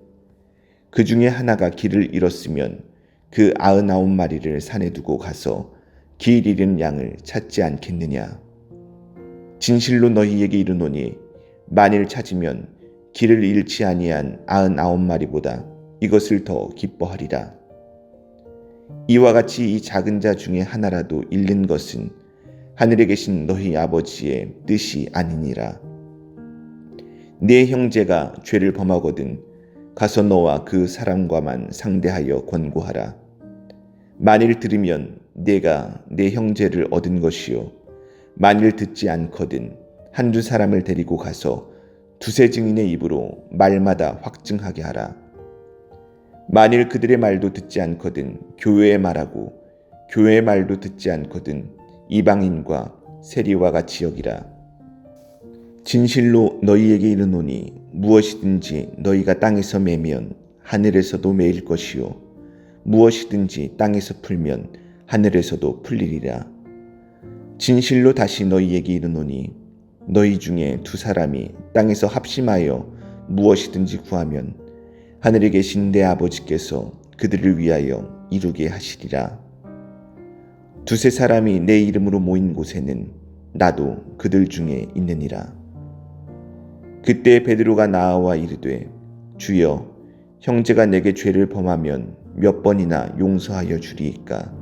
S1: 그 중에 하나가 길을 잃었으면 그 99마리를 산에 두고 가서 길 잃은 양을 찾지 않겠느냐? 진실로 너희에게 이르노니 만일 찾으면 길을 잃지 아니한 99마리보다 이것을 더 기뻐하리라. 이와 같이 이 작은 자 중에 하나라도 잃는 것은 하늘에 계신 너희 아버지의 뜻이 아니니라. 네 형제가 죄를 범하거든 가서 너와 그 사람과만 상대하여 권고하라. 만일 들으면 내가 내 형제를 얻은 것이요 만일 듣지 않거든 한두 사람을 데리고 가서 두세 증인의 입으로 말마다 확증하게 하라. 만일 그들의 말도 듣지 않거든 교회의 말하고 교회의 말도 듣지 않거든 이방인과 세리와 같이 여기라. 진실로 너희에게 이르노니 무엇이든지 너희가 땅에서 매면 하늘에서도 매일 것이요 무엇이든지 땅에서 풀면 하늘에서도 풀리리라. 진실로 다시 너희에게 이르노니 너희 중에 두 사람이 땅에서 합심하여 무엇이든지 구하면 하늘에 계신 내 아버지께서 그들을 위하여 이루게 하시리라. 두세 사람이 내 이름으로 모인 곳에는 나도 그들 중에 있느니라. 그때 베드로가 나아와 이르되 주여 형제가 내게 죄를 범하면 몇 번이나 용서하여 주리이까?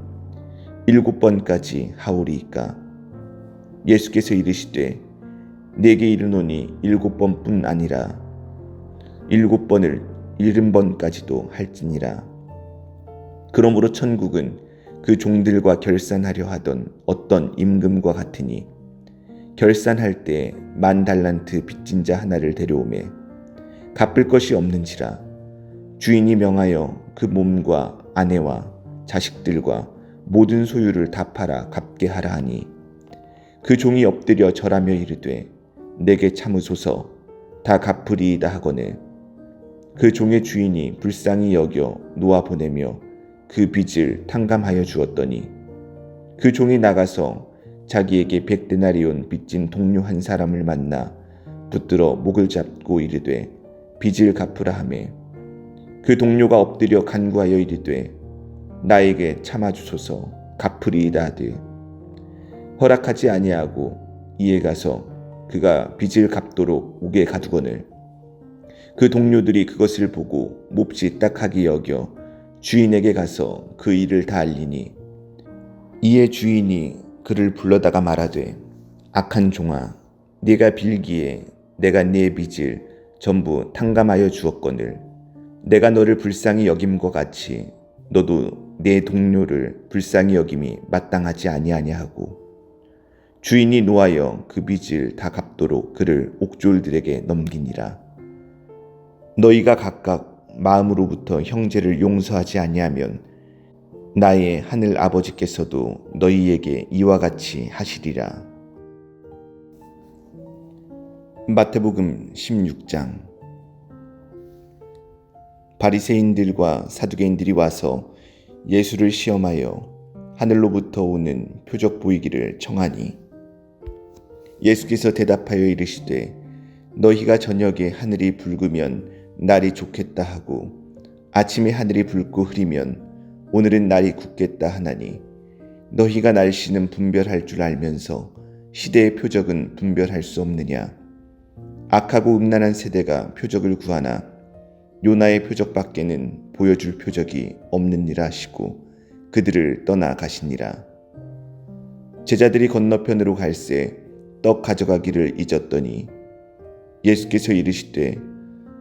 S1: 7번까지 하오리이까? 예수께서 이르시되 내게 이르노니 7번뿐 아니라 7번을 70번까지도 할지니라. 그러므로 천국은 그 종들과 결산하려 하던 어떤 임금과 같으니 결산할 때 10,000달란트 빚진 자 하나를 데려오매 갚을 것이 없는지라 주인이 명하여 그 몸과 아내와 자식들과 모든 소유를 다 팔아 갚게 하라 하니 그 종이 엎드려 절하며 이르되 내게 참으소서 다 갚으리이다 하거늘 그 종의 주인이 불쌍히 여겨 놓아 보내며 그 빚을 탕감하여 주었더니 그 종이 나가서 자기에게 100데나리온 빚진 동료 한 사람을 만나 붙들어 목을 잡고 이르되 빚을 갚으라 하매 그 동료가 엎드려 간구하여 이르되 나에게 참아주소서 갚으리이다 하되 허락하지 아니하고 이에 가서 그가 빚을 갚도록 옥에 가두거늘 그 동료들이 그것을 보고 몹시 딱하게 여겨 주인에게 가서 그 일을 다 알리니 이에 주인이 그를 불러다가 말하되 악한 종아 네가 빌기에 내가 네 빚을 전부 탕감하여 주었거늘 내가 너를 불쌍히 여김과 같이 너도 내 동료를 불쌍히 여김이 마땅하지 아니하냐 하고 주인이 노하여 그 빚을 다 갚도록 그를 옥졸들에게 넘기니라. 너희가 각각 마음으로부터 형제를 용서하지 아니하면 나의 하늘 아버지께서도 너희에게 이와 같이 하시리라. 마태복음 16장. 바리새인들과 사두개인들이 와서 예수를 시험하여 하늘로부터 오는 표적 보이기를 청하니 예수께서 대답하여 이르시되 너희가 저녁에 하늘이 붉으면 날이 좋겠다 하고 아침에 하늘이 붉고 흐리면 오늘은 날이 굳겠다 하나니 너희가 날씨는 분별할 줄 알면서 시대의 표적은 분별할 수 없느냐. 악하고 음란한 세대가 표적을 구하나 요나의 표적밖에는 보여줄 표적이 없느니라 하시고 그들을 떠나 가시니라. 제자들이 건너편으로 갈새 떡 가져가기를 잊었더니 예수께서 이르시되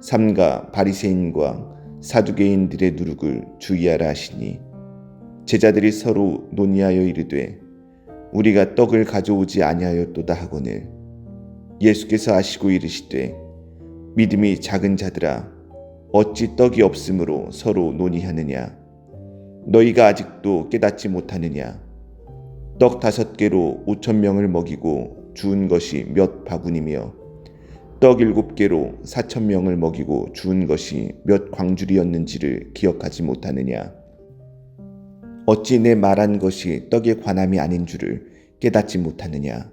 S1: 삼가 바리새인과 사두개인들의 누룩을 주의하라 하시니 제자들이 서로 논의하여 이르되 우리가 떡을 가져오지 아니하였도다 하거늘 예수께서 아시고 이르시되 믿음이 작은 자들아 어찌 떡이 없으므로 서로 논의하느냐. 너희가 아직도 깨닫지 못하느냐. 떡 5개로 5,000명을 먹이고 주운 것이 몇 바구니며 떡 7개로 4,000명을 먹이고 주운 것이 몇 광주리였는지를 기억하지 못하느냐. 어찌 내 말한 것이 떡에 관함이 아닌 줄을 깨닫지 못하느냐.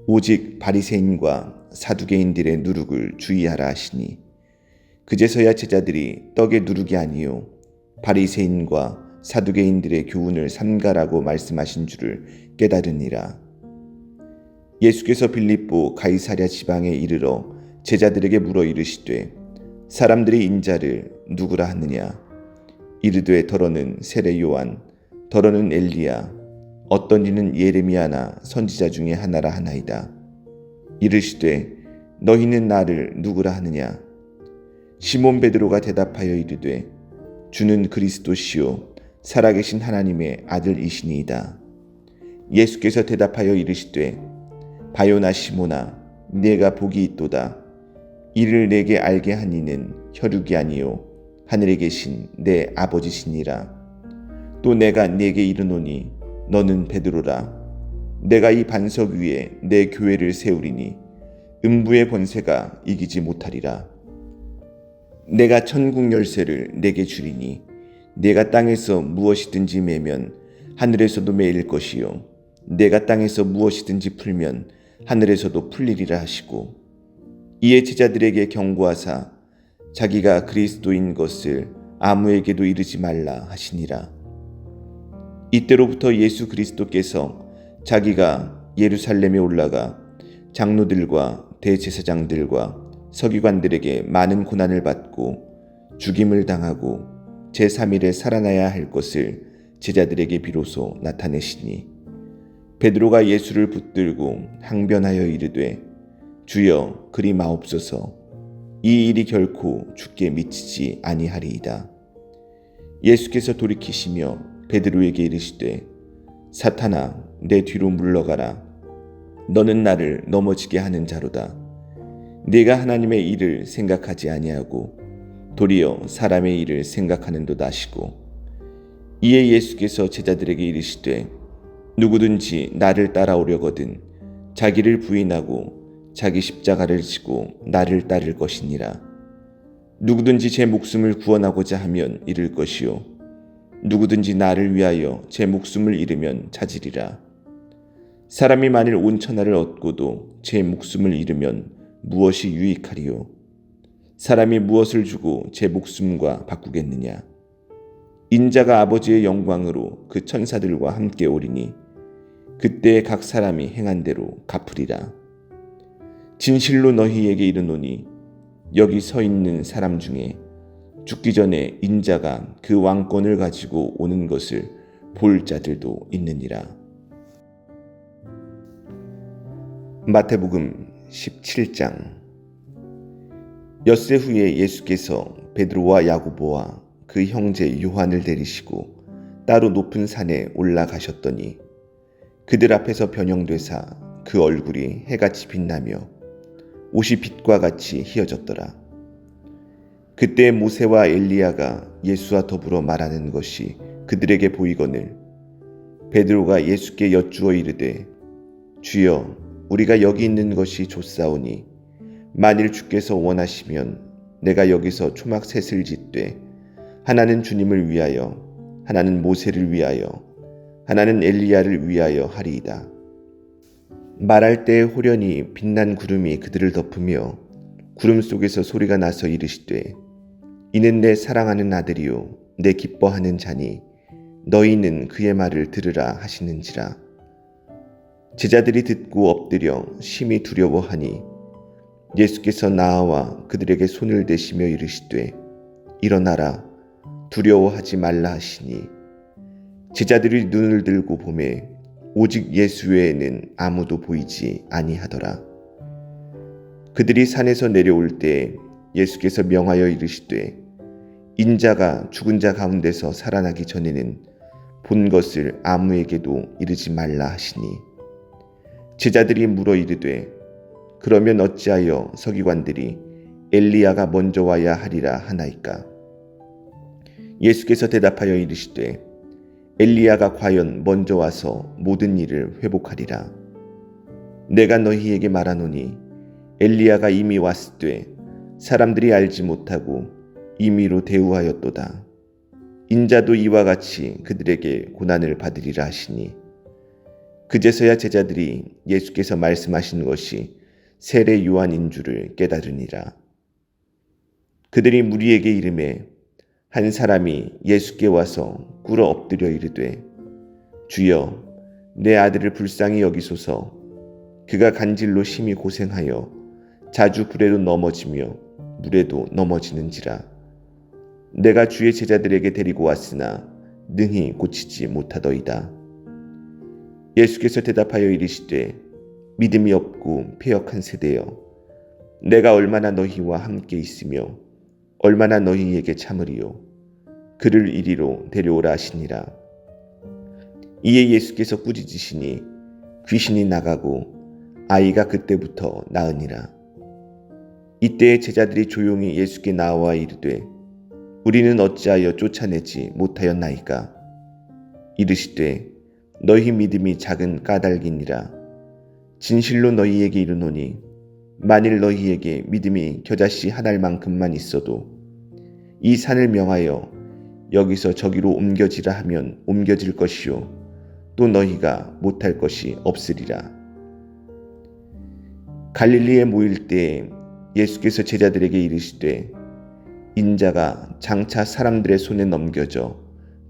S1: 오직 바리새인과 사두개인들의 누룩을 주의하라 하시니 그제서야 제자들이 떡의 누룩이 아니요 바리새인과 사두개인들의 교훈을 삼가라고 말씀하신 줄을 깨달으니라. 예수께서 빌립보 가이사랴 지방에 이르러 제자들에게 물어 이르시되 사람들이 인자를 누구라 하느냐. 이르되 더러는 세례 요한, 더러는 엘리야, 어떤 이는 예레미야나 선지자 중에 하나라 하나이다. 이르시되 너희는 나를 누구라 하느냐. 시몬 베드로가 대답하여 이르되 주는 그리스도시요 살아계신 하나님의 아들이시니이다. 예수께서 대답하여 이르시되 바요나 시몬아 네가 복이 있도다. 이를 내게 알게 한 이는 혈육이 아니요 하늘에 계신 내 아버지시니라. 또 내가 네게 이르노니 너는 베드로라. 내가 이 반석 위에 내 교회를 세우리니 음부의 권세가 이기지 못하리라. 내가 천국 열쇠를 내게 주리니 내가 땅에서 무엇이든지 매면 하늘에서도 매일 것이요 내가 땅에서 무엇이든지 풀면 하늘에서도 풀리리라 하시고, 이에 제자들에게 경고하사 자기가 그리스도인 것을 아무에게도 이르지 말라 하시니라. 이때로부터 예수 그리스도께서 자기가 예루살렘에 올라가 장로들과 대제사장들과 서기관들에게 많은 고난을 받고 죽임을 당하고 제3일에 살아나야 할 것을 제자들에게 비로소 나타내시니, 베드로가 예수를 붙들고 항변하여 이르되 주여 그리 마옵소서. 이 일이 결코 주께 미치지 아니하리이다. 예수께서 돌이키시며 베드로에게 이르시되 사탄아 내 뒤로 물러가라. 너는 나를 넘어지게 하는 자로다. 네가 하나님의 일을 생각하지 아니하고 도리어 사람의 일을 생각하는도다 하시고, 이에 예수께서 제자들에게 이르시되 누구든지 나를 따라오려거든 자기를 부인하고 자기 십자가를 지고 나를 따를 것이니라. 누구든지 제 목숨을 구원하고자 하면 잃을 것이요 누구든지 나를 위하여 제 목숨을 잃으면 찾으리라. 사람이 만일 온 천하를 얻고도 제 목숨을 잃으면 무엇이 유익하리요? 사람이 무엇을 주고 제 목숨과 바꾸겠느냐? 인자가 아버지의 영광으로 그 천사들과 함께 오리니 그때 각 사람이 행한 대로 갚으리라. 진실로 너희에게 이르노니 여기 서 있는 사람 중에 죽기 전에 인자가 그 왕권을 가지고 오는 것을 볼 자들도 있느니라. 마태복음 17장. 엿새 후에 예수께서 베드로와 야고보와 그 형제 요한을 데리시고 따로 높은 산에 올라가셨더니 그들 앞에서 변형되사 그 얼굴이 해같이 빛나며 옷이 빛과 같이 희어졌더라. 그때 모세와 엘리야가 예수와 더불어 말하는 것이 그들에게 보이거늘 베드로가 예수께 여쭈어 이르되 주여 우리가 여기 있는 것이 좋사오니 만일 주께서 원하시면 내가 여기서 초막 셋을 짓되 하나는 주님을 위하여 하나는 모세를 위하여 하나는 엘리야를 위하여 하리이다. 말할 때 호련히 빛난 구름이 그들을 덮으며 구름 속에서 소리가 나서 이르시되 이는 내 사랑하는 아들이요 내 기뻐하는 자니 너희는 그의 말을 들으라 하시는지라. 제자들이 듣고 엎드려 심히 두려워하니 예수께서 나아와 그들에게 손을 대시며 이르시되 일어나라 두려워하지 말라 하시니 제자들이 눈을 들고 보매 오직 예수 외에는 아무도 보이지 아니하더라. 그들이 산에서 내려올 때 예수께서 명하여 이르시되 인자가 죽은 자 가운데서 살아나기 전에는 본 것을 아무에게도 이르지 말라 하시니, 제자들이 물어 이르되 그러면 어찌하여 서기관들이 엘리야가 먼저 와야 하리라 하나이까? 예수께서 대답하여 이르시되 엘리야가 과연 먼저 와서 모든 일을 회복하리라. 내가 너희에게 말하노니 엘리야가 이미 왔으되 사람들이 알지 못하고 임의로 대우하였도다. 인자도 이와 같이 그들에게 고난을 받으리라 하시니, 그제서야 제자들이 예수께서 말씀하신 것이 세례 요한인 줄을 깨달으니라. 그들이 무리에게 이르매 한 사람이 예수께 와서 꿇어 엎드려 이르되 주여 내 아들을 불쌍히 여기소서. 그가 간질로 심히 고생하여 자주 불에도 넘어지며 물에도 넘어지는지라. 내가 주의 제자들에게 데리고 왔으나 능히 고치지 못하더이다. 예수께서 대답하여 이르시되 믿음이 없고 패역한 세대여, 내가 얼마나 너희와 함께 있으며 얼마나 너희에게 참으리요. 그를 이리로 데려오라 하시니라. 이에 예수께서 꾸짖으시니 귀신이 나가고 아이가 그때부터 나으니라. 이때에 제자들이 조용히 예수께 나와 이르되 우리는 어찌하여 쫓아내지 못하였나이까. 이르시되 너희 믿음이 작은 까닭이니라. 진실로 너희에게 이르노니 만일 너희에게 믿음이 겨자씨 한 알만큼만 있어도 이 산을 명하여 여기서 저기로 옮겨지라 하면 옮겨질 것이요 또 너희가 못할 것이 없으리라. 갈릴리에 모일 때에 예수께서 제자들에게 이르시되 인자가 장차 사람들의 손에 넘겨져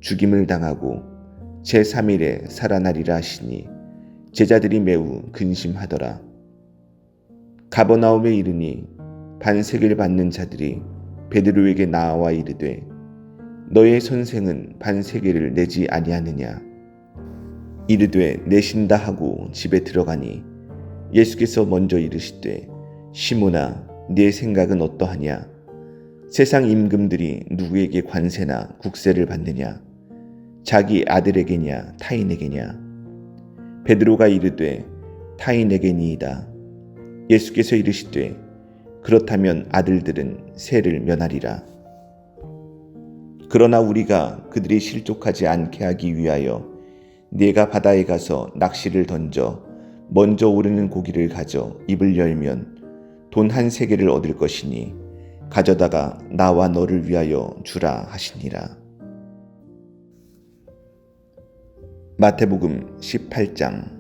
S1: 죽임을 당하고 제3일에 살아나리라 하시니 제자들이 매우 근심하더라. 가버나움에 이르니 반세계를 받는 자들이 베드로에게 나와 이르되 너의 선생은 반세계를 내지 아니하느냐. 이르되 내신다 하고 집에 들어가니 예수께서 먼저 이르시되 시몬아 네 생각은 어떠하냐. 세상 임금들이 누구에게 관세나 국세를 받느냐. 자기 아들에게냐 타인에게냐. 베드로가 이르되 타인에게니이다. 예수께서 이르시되 그렇다면 아들들은 세를 면하리라. 그러나 우리가 그들이 실족하지 않게 하기 위하여 네가 바다에 가서 낚시를 던져 먼저 오르는 고기를 가져 입을 열면 돈 한 세겔을 얻을 것이니 가져다가 나와 너를 위하여 주라 하시니라. 마태복음 18장.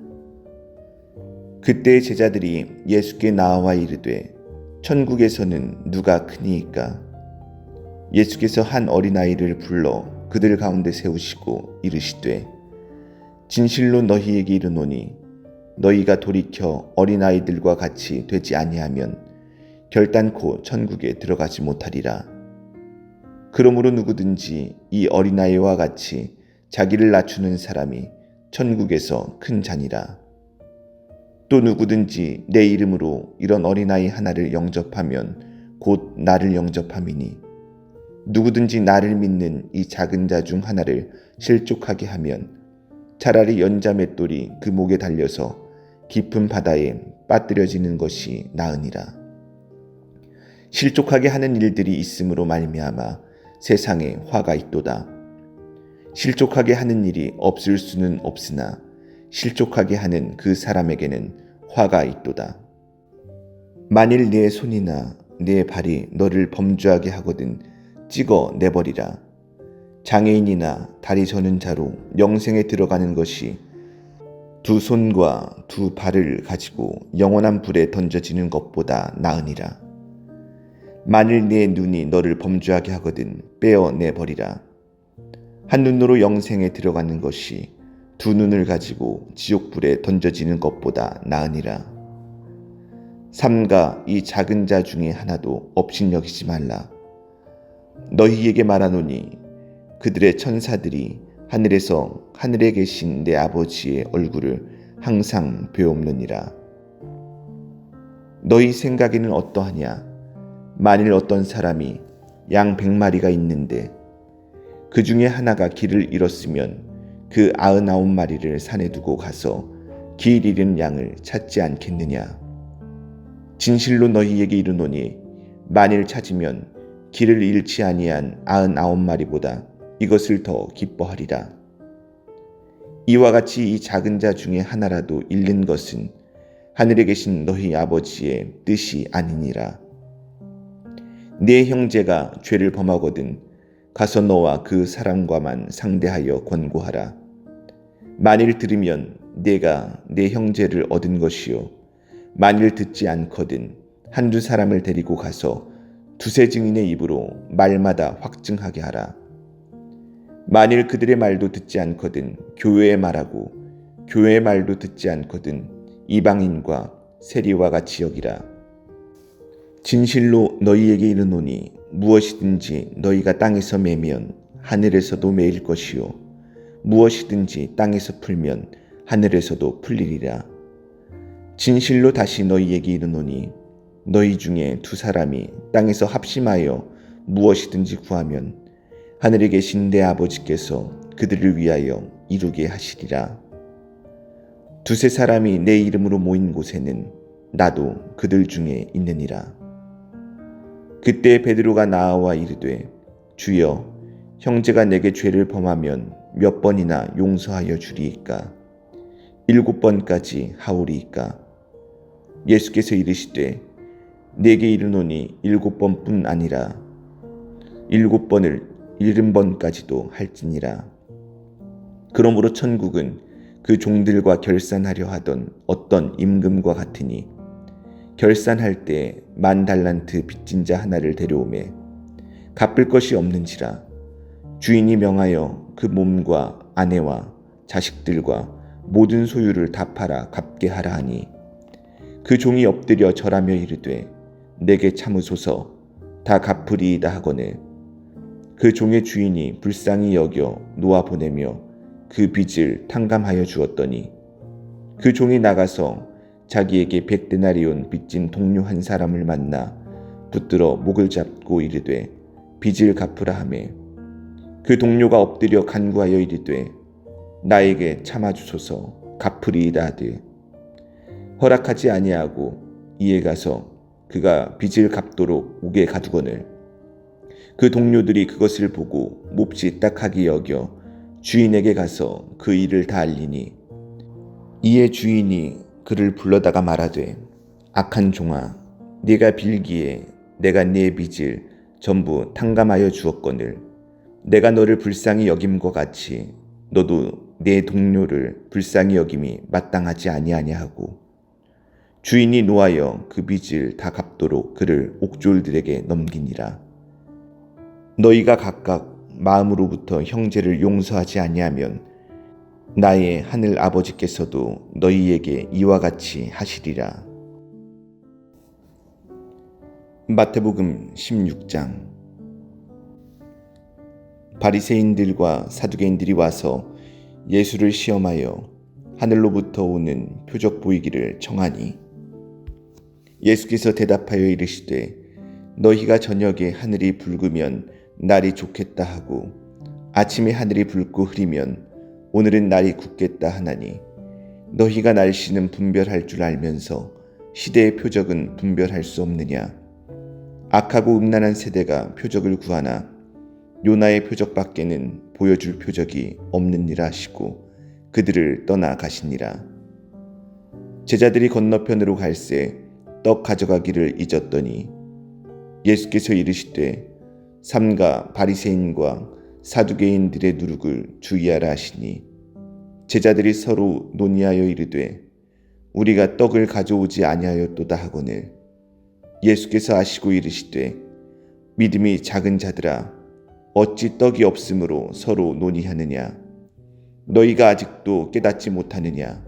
S1: 그때 제자들이 예수께 나와 이르되 천국에서는 누가 크니이까. 예수께서 한 어린아이를 불러 그들 가운데 세우시고 이르시되 진실로 너희에게 이르노니 너희가 돌이켜 어린아이들과 같이 되지 아니하면 결단코 천국에 들어가지 못하리라. 그러므로 누구든지 이 어린아이와 같이 자기를 낮추는 사람이 천국에서 큰 자니라. 또 누구든지 내 이름으로 이런 어린아이 하나를 영접하면 곧 나를 영접함이니 누구든지 나를 믿는 이 작은 자 중 하나를 실족하게 하면 차라리 연자 맷돌이 그 목에 달려서 깊은 바다에 빠뜨려지는 것이 나으니라. 실족하게 하는 일들이 있음으로 말미암아 세상에 화가 있도다. 실족하게 하는 일이 없을 수는 없으나 실족하게 하는 그 사람에게는 화가 있도다. 만일 네 손이나 네 발이 너를 범죄하게 하거든 찍어 내버리라. 장애인이나 다리 저는 자로 영생에 들어가는 것이 두 손과 두 발을 가지고 영원한 불에 던져지는 것보다 나으니라. 만일 네 눈이 너를 범죄하게 하거든 빼어 내버리라. 한 눈으로 영생에 들어가는 것이 두 눈을 가지고 지옥불에 던져지는 것보다 나으니라. 삼가 이 작은 자 중에 하나도 업신여기지 말라. 너희에게 말하노니 그들의 천사들이 하늘에서 하늘에 계신 내 아버지의 얼굴을 항상 배옵느니라. 너희 생각에는 어떠하냐? 만일 어떤 사람이 양 100마리가 있는데 그 중에 하나가 길을 잃었으면 그 99마리를 산에 두고 가서 길 잃은 양을 찾지 않겠느냐. 진실로 너희에게 이르노니 만일 찾으면 길을 잃지 아니한 99마리보다 이것을 더 기뻐하리라. 이와 같이 이 작은 자 중에 하나라도 잃는 것은 하늘에 계신 너희 아버지의 뜻이 아니니라. 네 형제가 죄를 범하거든 가서 너와 그 사람과만 상대하여 권고하라. 만일 들으면 네가 네 형제를 얻은 것이요 만일 듣지 않거든 한두 사람을 데리고 가서 두세 증인의 입으로 말마다 확증하게 하라. 만일 그들의 말도 듣지 않거든 교회의 말하고 교회의 말도 듣지 않거든 이방인과 세리와 같이 여기라. 진실로 너희에게 이르노니 무엇이든지 너희가 땅에서 매면 하늘에서도 매일 것이요 무엇이든지 땅에서 풀면 하늘에서도 풀리리라. 진실로 다시 너희에게 이르노니 너희 중에 두 사람이 땅에서 합심하여 무엇이든지 구하면 하늘에 계신 내 아버지께서 그들을 위하여 이루게 하시리라. 두세 사람이 내 이름으로 모인 곳에는 나도 그들 중에 있느니라. 그때 베드로가 나아와 이르되 주여, 형제가 내게 죄를 범하면 몇 번이나 용서하여 주리이까? 7번까지 하오리이까? 예수께서 이르시되 내게 이르노니 7번뿐 아니라 7번을 70번까지도 할지니라. 그러므로 천국은 그 종들과 결산하려 하던 어떤 임금과 같으니 결산할 때 10,000달란트 빚진 자 하나를 데려오매 갚을 것이 없는지라 주인이 명하여 그 몸과 아내와 자식들과 모든 소유를 다 팔아 갚게 하라 하니 그 종이 엎드려 절하며 이르되 내게 참으소서 다 갚으리이다 하거늘 그 종의 주인이 불쌍히 여겨 놓아 보내며 그 빚을 탕감하여 주었더니 그 종이 나가서 자기에게 100데나리온 빚진 동료 한 사람을 만나 붙들어 목을 잡고 이르되 빚을 갚으라 하매 그 동료가 엎드려 간구하여 이르되 나에게 참아주소서 갚으리이다 하되 허락하지 아니하고 이에 가서 그가 빚을 갚도록 옥에 가두거늘 그 동료들이 그것을 보고 몹시 딱하게 여겨 주인에게 가서 그 일을 다 알리니 이에 주인이 그를 불러다가 말하되 악한 종아, 네가 빌기에 내가 네 빚을 전부 탕감하여 주었거늘 내가 너를 불쌍히 여김과 같이 너도 내 동료를 불쌍히 여김이 마땅하지 아니하냐 하고 주인이 노하여 그 빚을 다 갚도록 그를 옥졸들에게 넘기니라. 너희가 각각 마음으로부터 형제를 용서하지 아니하면 나의 하늘 아버지께서도 너희에게 이와 같이 하시리라. 마태복음 16장. 바리새인들과 사두개인들이 와서 예수를 시험하여 하늘로부터 오는 표적 보이기를 청하니 예수께서 대답하여 이르시되 너희가 저녁에 하늘이 붉으면 날이 좋겠다 하고 아침에 하늘이 붉고 흐리면 오늘은 날이 굳겠다 하나니 너희가 날씨는 분별할 줄 알면서 시대의 표적은 분별할 수 없느냐? 악하고 음란한 세대가 표적을 구하나 요나의 표적밖에는 보여줄 표적이 없느니라 하시고 그들을 떠나 가시니라. 제자들이 건너편으로 갈새 떡 가져가기를 잊었더니 예수께서 이르시되 삼가 바리새인과 사두개인들의 누룩을 주의하라 하시니 제자들이 서로 논의하여 이르되 우리가 떡을 가져오지 아니하였도다 하거늘 예수께서 아시고 이르시되 믿음이 작은 자들아 어찌 떡이 없으므로 서로 논의하느냐 너희가 아직도 깨닫지 못하느냐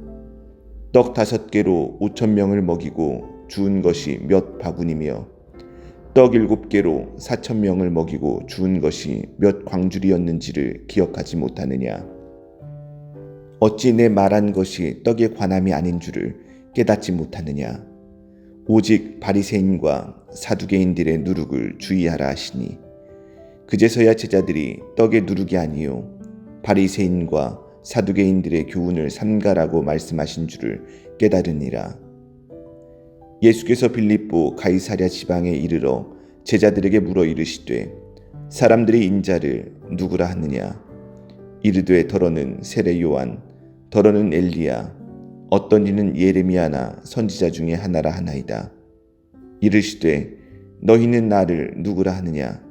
S1: 떡 5개로 5,000명을 먹이고 주운 것이 몇 바구니며 떡 7개로 4,000명을 먹이고 주운 것이 몇 광주리였는지를 기억하지 못하느냐 어찌 내 말한 것이 떡에 관함이 아닌 줄을 깨닫지 못하느냐 오직 바리새인과 사두개인들의 누룩을 주의하라 하시니 그제서야 제자들이 떡의 누룩이 아니요 바리새인과 사두개인들의 교훈을 삼가라고 말씀하신 줄을 깨달으니라. 예수께서 빌립보 가이사랴 지방에 이르러 제자들에게 물어 이르시되 사람들이 인자를 누구라 하느냐 이르되 더러는 세례 요한 더러는 엘리야 어떤 이는 예레미야나 선지자 중에 하나라 하나이다. 이르시되 너희는 나를 누구라 하느냐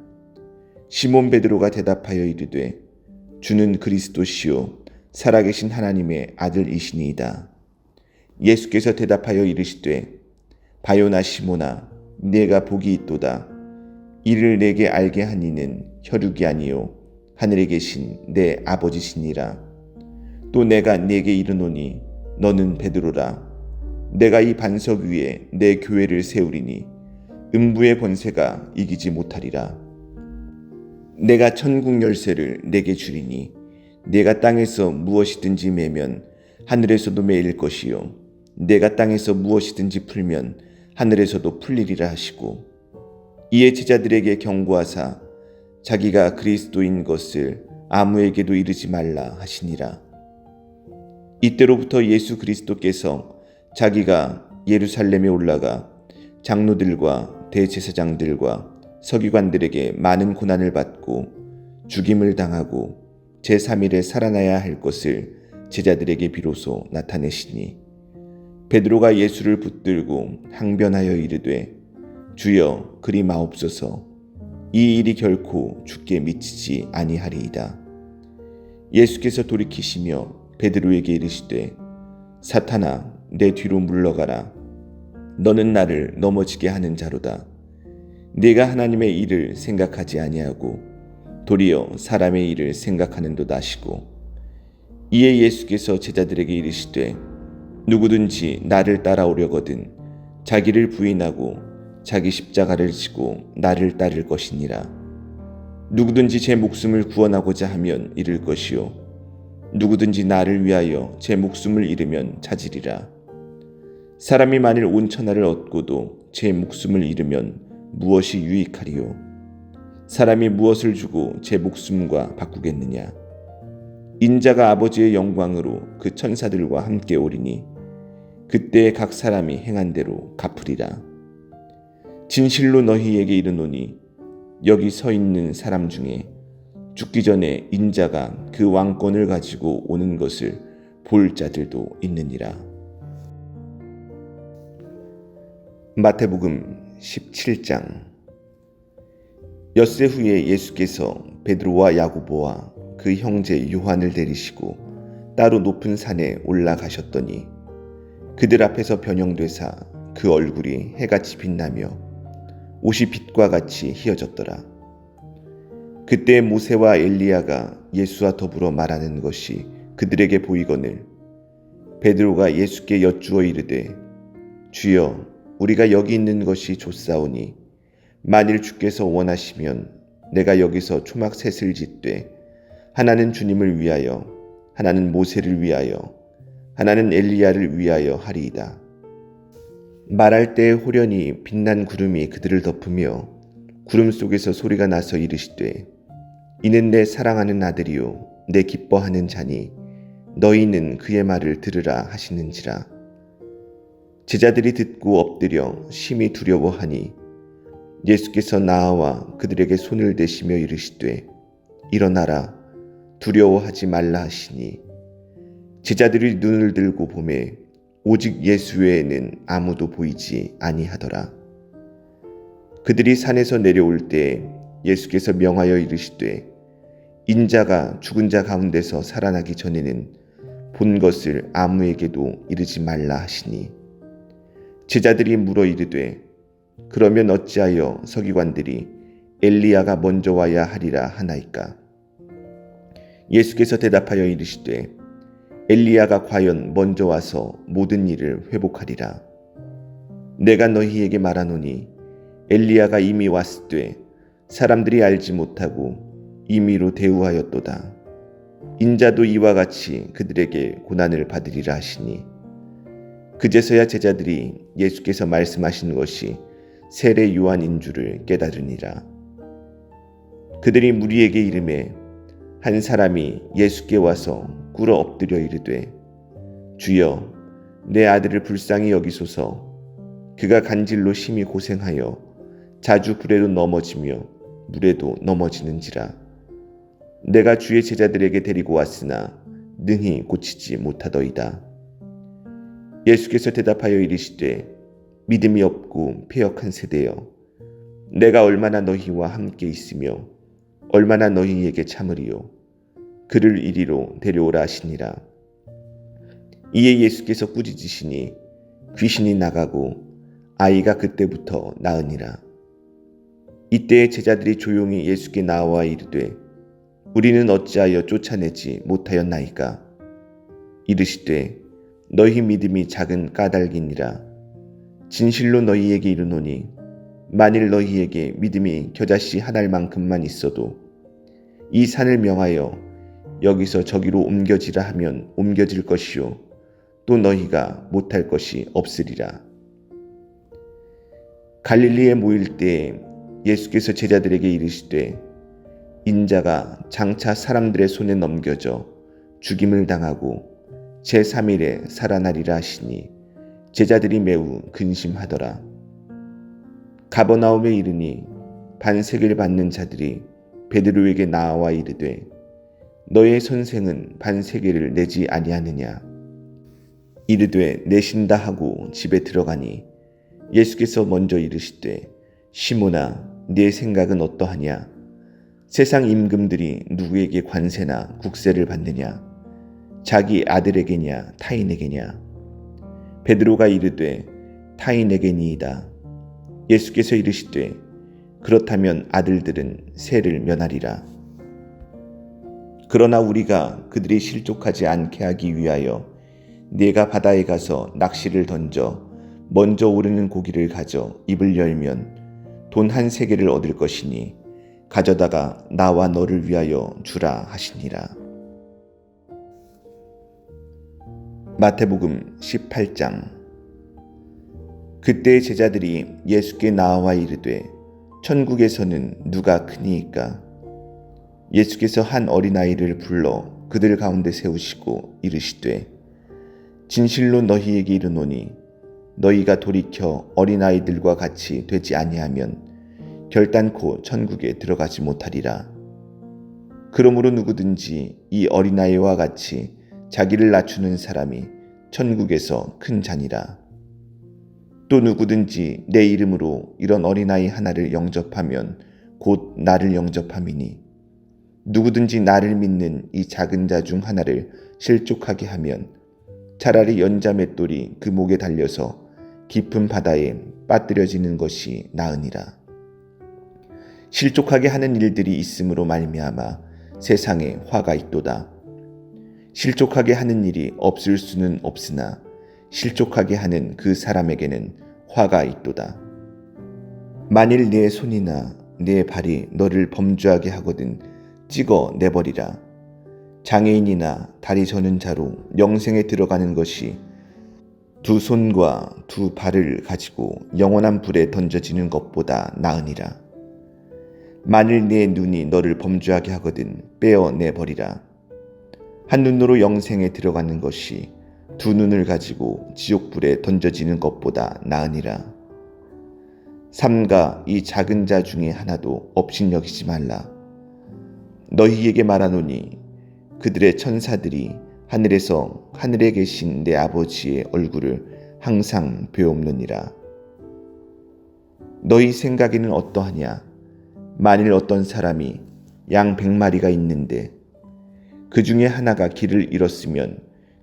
S1: 시몬 베드로가 대답하여 이르되 주는 그리스도시요 살아계신 하나님의 아들이시니이다. 예수께서 대답하여 이르시되 바요나 시몬아 네가 복이 있도다. 이를 내게 알게 한 이는 혈육이 아니요 하늘에 계신 내 아버지시니라. 또 내가 네게 이르노니 너는 베드로라. 내가 이 반석 위에 내 교회를 세우리니 음부의 권세가 이기지 못하리라. 내가 천국 열쇠를 내게 주리니 내가 땅에서 무엇이든지 매면 하늘에서도 매일 것이요 내가 땅에서 무엇이든지 풀면 하늘에서도 풀리리라 하시고 이에 제자들에게 경고하사 자기가 그리스도인 것을 아무에게도 이르지 말라 하시니라. 이때로부터 예수 그리스도께서 자기가 예루살렘에 올라가 장로들과 대제사장들과 서기관들에게 많은 고난을 받고 죽임을 당하고 제3일에 살아나야 할 것을 제자들에게 비로소 나타내시니 베드로가 예수를 붙들고 항변하여 이르되 주여 그리 마옵소서 이 일이 결코 주께 미치지 아니하리이다. 예수께서 돌이키시며 베드로에게 이르시되 사탄아 내 뒤로 물러가라. 너는 나를 넘어지게 하는 자로다. 네가 하나님의 일을 생각하지 아니하고 도리어 사람의 일을 생각하는도다 하시고 이에 예수께서 제자들에게 이르시되 누구든지 나를 따라오려거든 자기를 부인하고 자기 십자가를 지고 나를 따를 것이니라. 누구든지 제 목숨을 구원하고자 하면 잃을 것이요 누구든지 나를 위하여 제 목숨을 잃으면 찾으리라. 사람이 만일 온 천하를 얻고도 제 목숨을 잃으면 무엇이 유익하리요? 사람이 무엇을 주고 제 목숨과 바꾸겠느냐? 인자가 아버지의 영광으로 그 천사들과 함께 오리니 그때 각 사람이 행한 대로 갚으리라. 진실로 너희에게 이르노니 여기 서 있는 사람 중에 죽기 전에 인자가 그 왕권을 가지고 오는 것을 볼 자들도 있느니라. 마태복음 17장. 엿새 후에 예수께서 베드로와 야고보와 그 형제 요한을 데리시고 따로 높은 산에 올라가셨더니 그들 앞에서 변형되사 그 얼굴이 해같이 빛나며 옷이 빛과 같이 희어졌더라. 그때 모세와 엘리야가 예수와 더불어 말하는 것이 그들에게 보이거늘 베드로가 예수께 여쭈어 이르되 주여 우리가 여기 있는 것이 좋사오니 만일 주께서 원하시면 내가 여기서 초막 셋을 짓되 하나는 주님을 위하여 하나는 모세를 위하여 하나는 엘리야를 위하여 하리이다. 말할 때에 호련히 빛난 구름이 그들을 덮으며 구름 속에서 소리가 나서 이르시되 이는 내 사랑하는 아들이요 내 기뻐하는 자니 너희는 그의 말을 들으라 하시는지라. 제자들이 듣고 엎드려 심히 두려워하니 예수께서 나아와 그들에게 손을 대시며 이르시되 일어나라 두려워하지 말라 하시니 제자들이 눈을 들고 보매 오직 예수 외에는 아무도 보이지 아니하더라. 그들이 산에서 내려올 때 예수께서 명하여 이르시되 인자가 죽은 자 가운데서 살아나기 전에는 본 것을 아무에게도 이르지 말라 하시니 제자들이 물어 이르되 그러면 어찌하여 서기관들이 엘리야가 먼저 와야 하리라 하나이까? 예수께서 대답하여 이르시되 엘리야가 과연 먼저 와서 모든 일을 회복하리라. 내가 너희에게 말하노니 엘리야가 이미 왔으되 사람들이 알지 못하고 임의로 대우하였도다. 인자도 이와 같이 그들에게 고난을 받으리라 하시니 그제서야 제자들이 예수께서 말씀하신 것이 세례 요한인 줄을 깨달으니라. 그들이 무리에게 이르매 한 사람이 예수께 와서 꿇어 엎드려 이르되 주여 내 아들을 불쌍히 여기소서. 그가 간질로 심히 고생하여 자주 불에도 넘어지며 물에도 넘어지는지라. 내가 주의 제자들에게 데리고 왔으나 능히 고치지 못하더이다. 예수께서 대답하여 이르시되 믿음이 없고 패역한 세대여 내가 얼마나 너희와 함께 있으며 얼마나 너희에게 참으리요. 그를 이리로 데려오라 하시니라. 이에 예수께서 꾸짖으시니 귀신이 나가고 아이가 그때부터 나으니라. 이때 제자들이 조용히 예수께 나와 이르되 우리는 어찌하여 쫓아내지 못하였나이까? 이르시되 너희 믿음이 작은 까닭이니라. 진실로 너희에게 이르노니 만일 너희에게 믿음이 겨자씨 한 알만큼만 있어도 이 산을 명하여 여기서 저기로 옮겨지라 하면 옮겨질 것이요 또 너희가 못할 것이 없으리라. 갈릴리에 모일 때에 예수께서 제자들에게 이르시되 인자가 장차 사람들의 손에 넘겨져 죽임을 당하고 제3일에 살아나리라 하시니 제자들이 매우 근심하더라. 가버나움에 이르니 반세계를 받는 자들이 베드로에게 나와 이르되 너의 선생은 반세계를 내지 아니하느냐. 이르되 내신다 하고 집에 들어가니 예수께서 먼저 이르시되 시몬아 네 생각은 어떠하냐. 세상 임금들이 누구에게 관세나 국세를 받느냐. 자기 아들에게냐 타인에게냐. 베드로가 이르되 타인에게니이다. 예수께서 이르시되 그렇다면 아들들은 세를 면하리라. 그러나 우리가 그들이 실족하지 않게 하기 위하여 네가 바다에 가서 낚시를 던져 먼저 오르는 고기를 가져 입을 열면 돈 1세겔을 얻을 것이니 가져다가 나와 너를 위하여 주라 하시니라. 마태복음 18장. 그때 제자들이 예수께 나와 이르되 천국에서는 누가 크니이까. 예수께서 한 어린아이를 불러 그들 가운데 세우시고 이르시되 진실로 너희에게 이르노니 너희가 돌이켜 어린아이들과 같이 되지 아니하면 결단코 천국에 들어가지 못하리라. 그러므로 누구든지 이 어린아이와 같이 자기를 낮추는 사람이 천국에서 큰 자니라. 또 누구든지 내 이름으로 이런 어린아이 하나를 영접하면 곧 나를 영접함이니 누구든지 나를 믿는 이 작은 자 중 하나를 실족하게 하면 차라리 연자 맷돌이 그 목에 달려서 깊은 바다에 빠뜨려지는 것이 나으니라. 실족하게 하는 일들이 있음으로 말미암아 세상에 화가 있도다. 실족하게 하는 일이 없을 수는 없으나 실족하게 하는 그 사람에게는 화가 있도다. 만일 네 손이나 네 발이 너를 범죄하게 하거든 찍어 내버리라. 장애인이나 다리 저는 자로 영생에 들어가는 것이 두 손과 두 발을 가지고 영원한 불에 던져지는 것보다 나으니라. 만일 네 눈이 너를 범죄하게 하거든 빼어 내버리라. 한 눈으로 영생에 들어가는 것이 두 눈을 가지고 지옥불에 던져지는 것보다 나으니라. 삼가 이 작은 자 중에 하나도 업신여기지 말라. 너희에게 말하노니 그들의 천사들이 하늘에서 하늘에 계신 내 아버지의 얼굴을 항상 배옵느니라. 너희 생각에는 어떠하냐? 만일 어떤 사람이 양 100마리가 있는데 그 중에 하나가 길을 잃었으면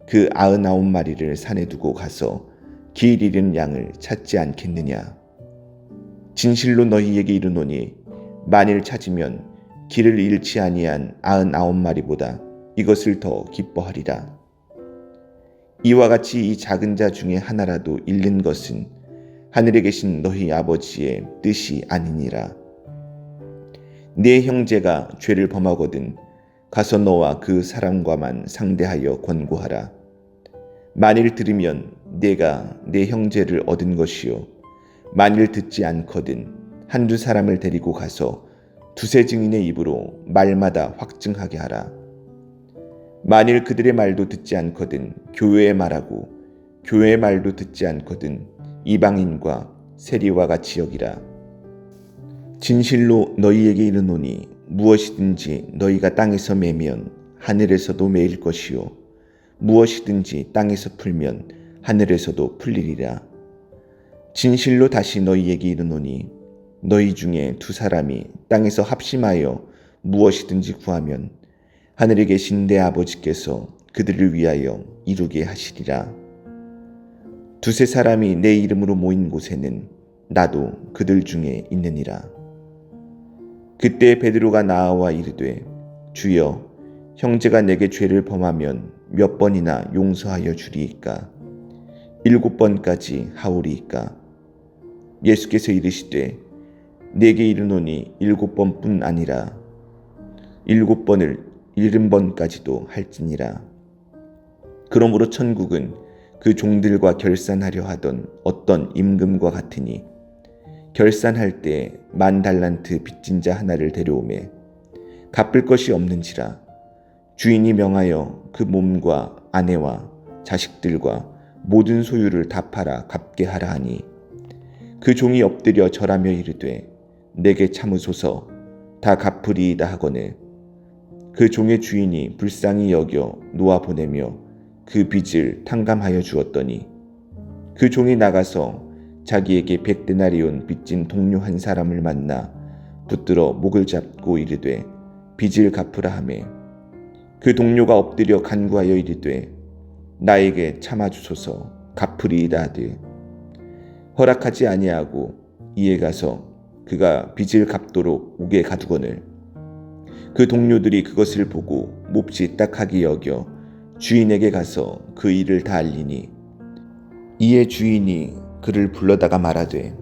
S1: 그 99마리를 산에 두고 가서 길 잃은 양을 찾지 않겠느냐. 진실로 너희에게 이르노니 만일 찾으면 길을 잃지 아니한 99마리보다 이것을 더 기뻐하리라. 이와 같이 이 작은 자 중에 하나라도 잃는 것은 하늘에 계신 너희 아버지의 뜻이 아니니라. 네 형제가 죄를 범하거든 가서 너와 그 사람과만 상대하여 권고하라. 만일 들으면 네가 네 형제를 얻은 것이요 만일 듣지 않거든 한두 사람을 데리고 가서 두세 증인의 입으로 말마다 확증하게 하라. 만일 그들의 말도 듣지 않거든 교회의 말하고 교회의 말도 듣지 않거든 이방인과 세리와 같이 여기라. 진실로 너희에게 이르노니 무엇이든지 너희가 땅에서 매면 하늘에서도 매일 것이요 무엇이든지 땅에서 풀면 하늘에서도 풀리리라. 진실로 다시 너희에게 이르노니 너희 중에 두 사람이 땅에서 합심하여 무엇이든지 구하면 하늘에 계신 내 아버지께서 그들을 위하여 이루게 하시리라. 두세 사람이 내 이름으로 모인 곳에는 나도 그들 중에 있느니라. 그때 베드로가 나와 이르되 주여 형제가 내게 죄를 범하면 몇 번이나 용서하여 주리이까? 7번까지 하오리이까? 예수께서 이르시되 내게 이르노니 7번뿐 아니라 7번을 70번까지도 할지니라. 그러므로 천국은 그 종들과 결산하려 하던 어떤 임금과 같으니 결산할 때 10,000달란트 빚진 자 하나를 데려오매 갚을 것이 없는지라 주인이 명하여 그 몸과 아내와 자식들과 모든 소유를 다 팔아 갚게 하라 하니 그 종이 엎드려 절하며 이르되 내게 참으소서 다 갚으리이다 하거늘 그 종의 주인이 불쌍히 여겨 놓아 보내며 그 빚을 탕감하여 주었더니 그 종이 나가서 자기에게 100데나리온 빚진 동료 한 사람을 만나 붙들어 목을 잡고 이르되 빚을 갚으라 하매 그 동료가 엎드려 간구하여 이르되 나에게 참아 주소서 갚으리이다 하되 허락하지 아니하고 이에 가서 그가 빚을 갚도록 옥에 가두거늘 그 동료들이 그것을 보고 몹시 딱하게 여겨 주인에게 가서 그 일을 다 알리니 이에 주인이 그를 불러다가 말하되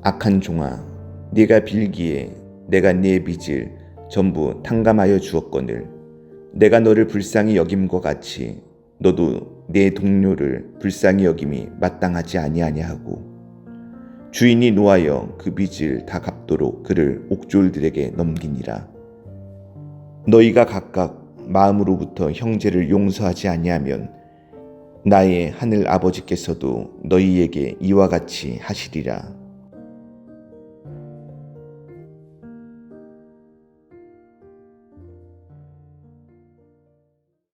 S1: 악한 종아 네가 빌기에 내가 네 빚을 전부 탕감하여 주었거늘 내가 너를 불쌍히 여김과 같이 너도 내 동료를 불쌍히 여김이 마땅하지 아니하냐 하고 주인이 노하여 그 빚을 다 갚도록 그를 옥졸들에게 넘기니라. 너희가 각각 마음으로부터 형제를 용서하지 아니하면 나의 하늘 아버지께서도 너희에게 이와 같이 하시리라.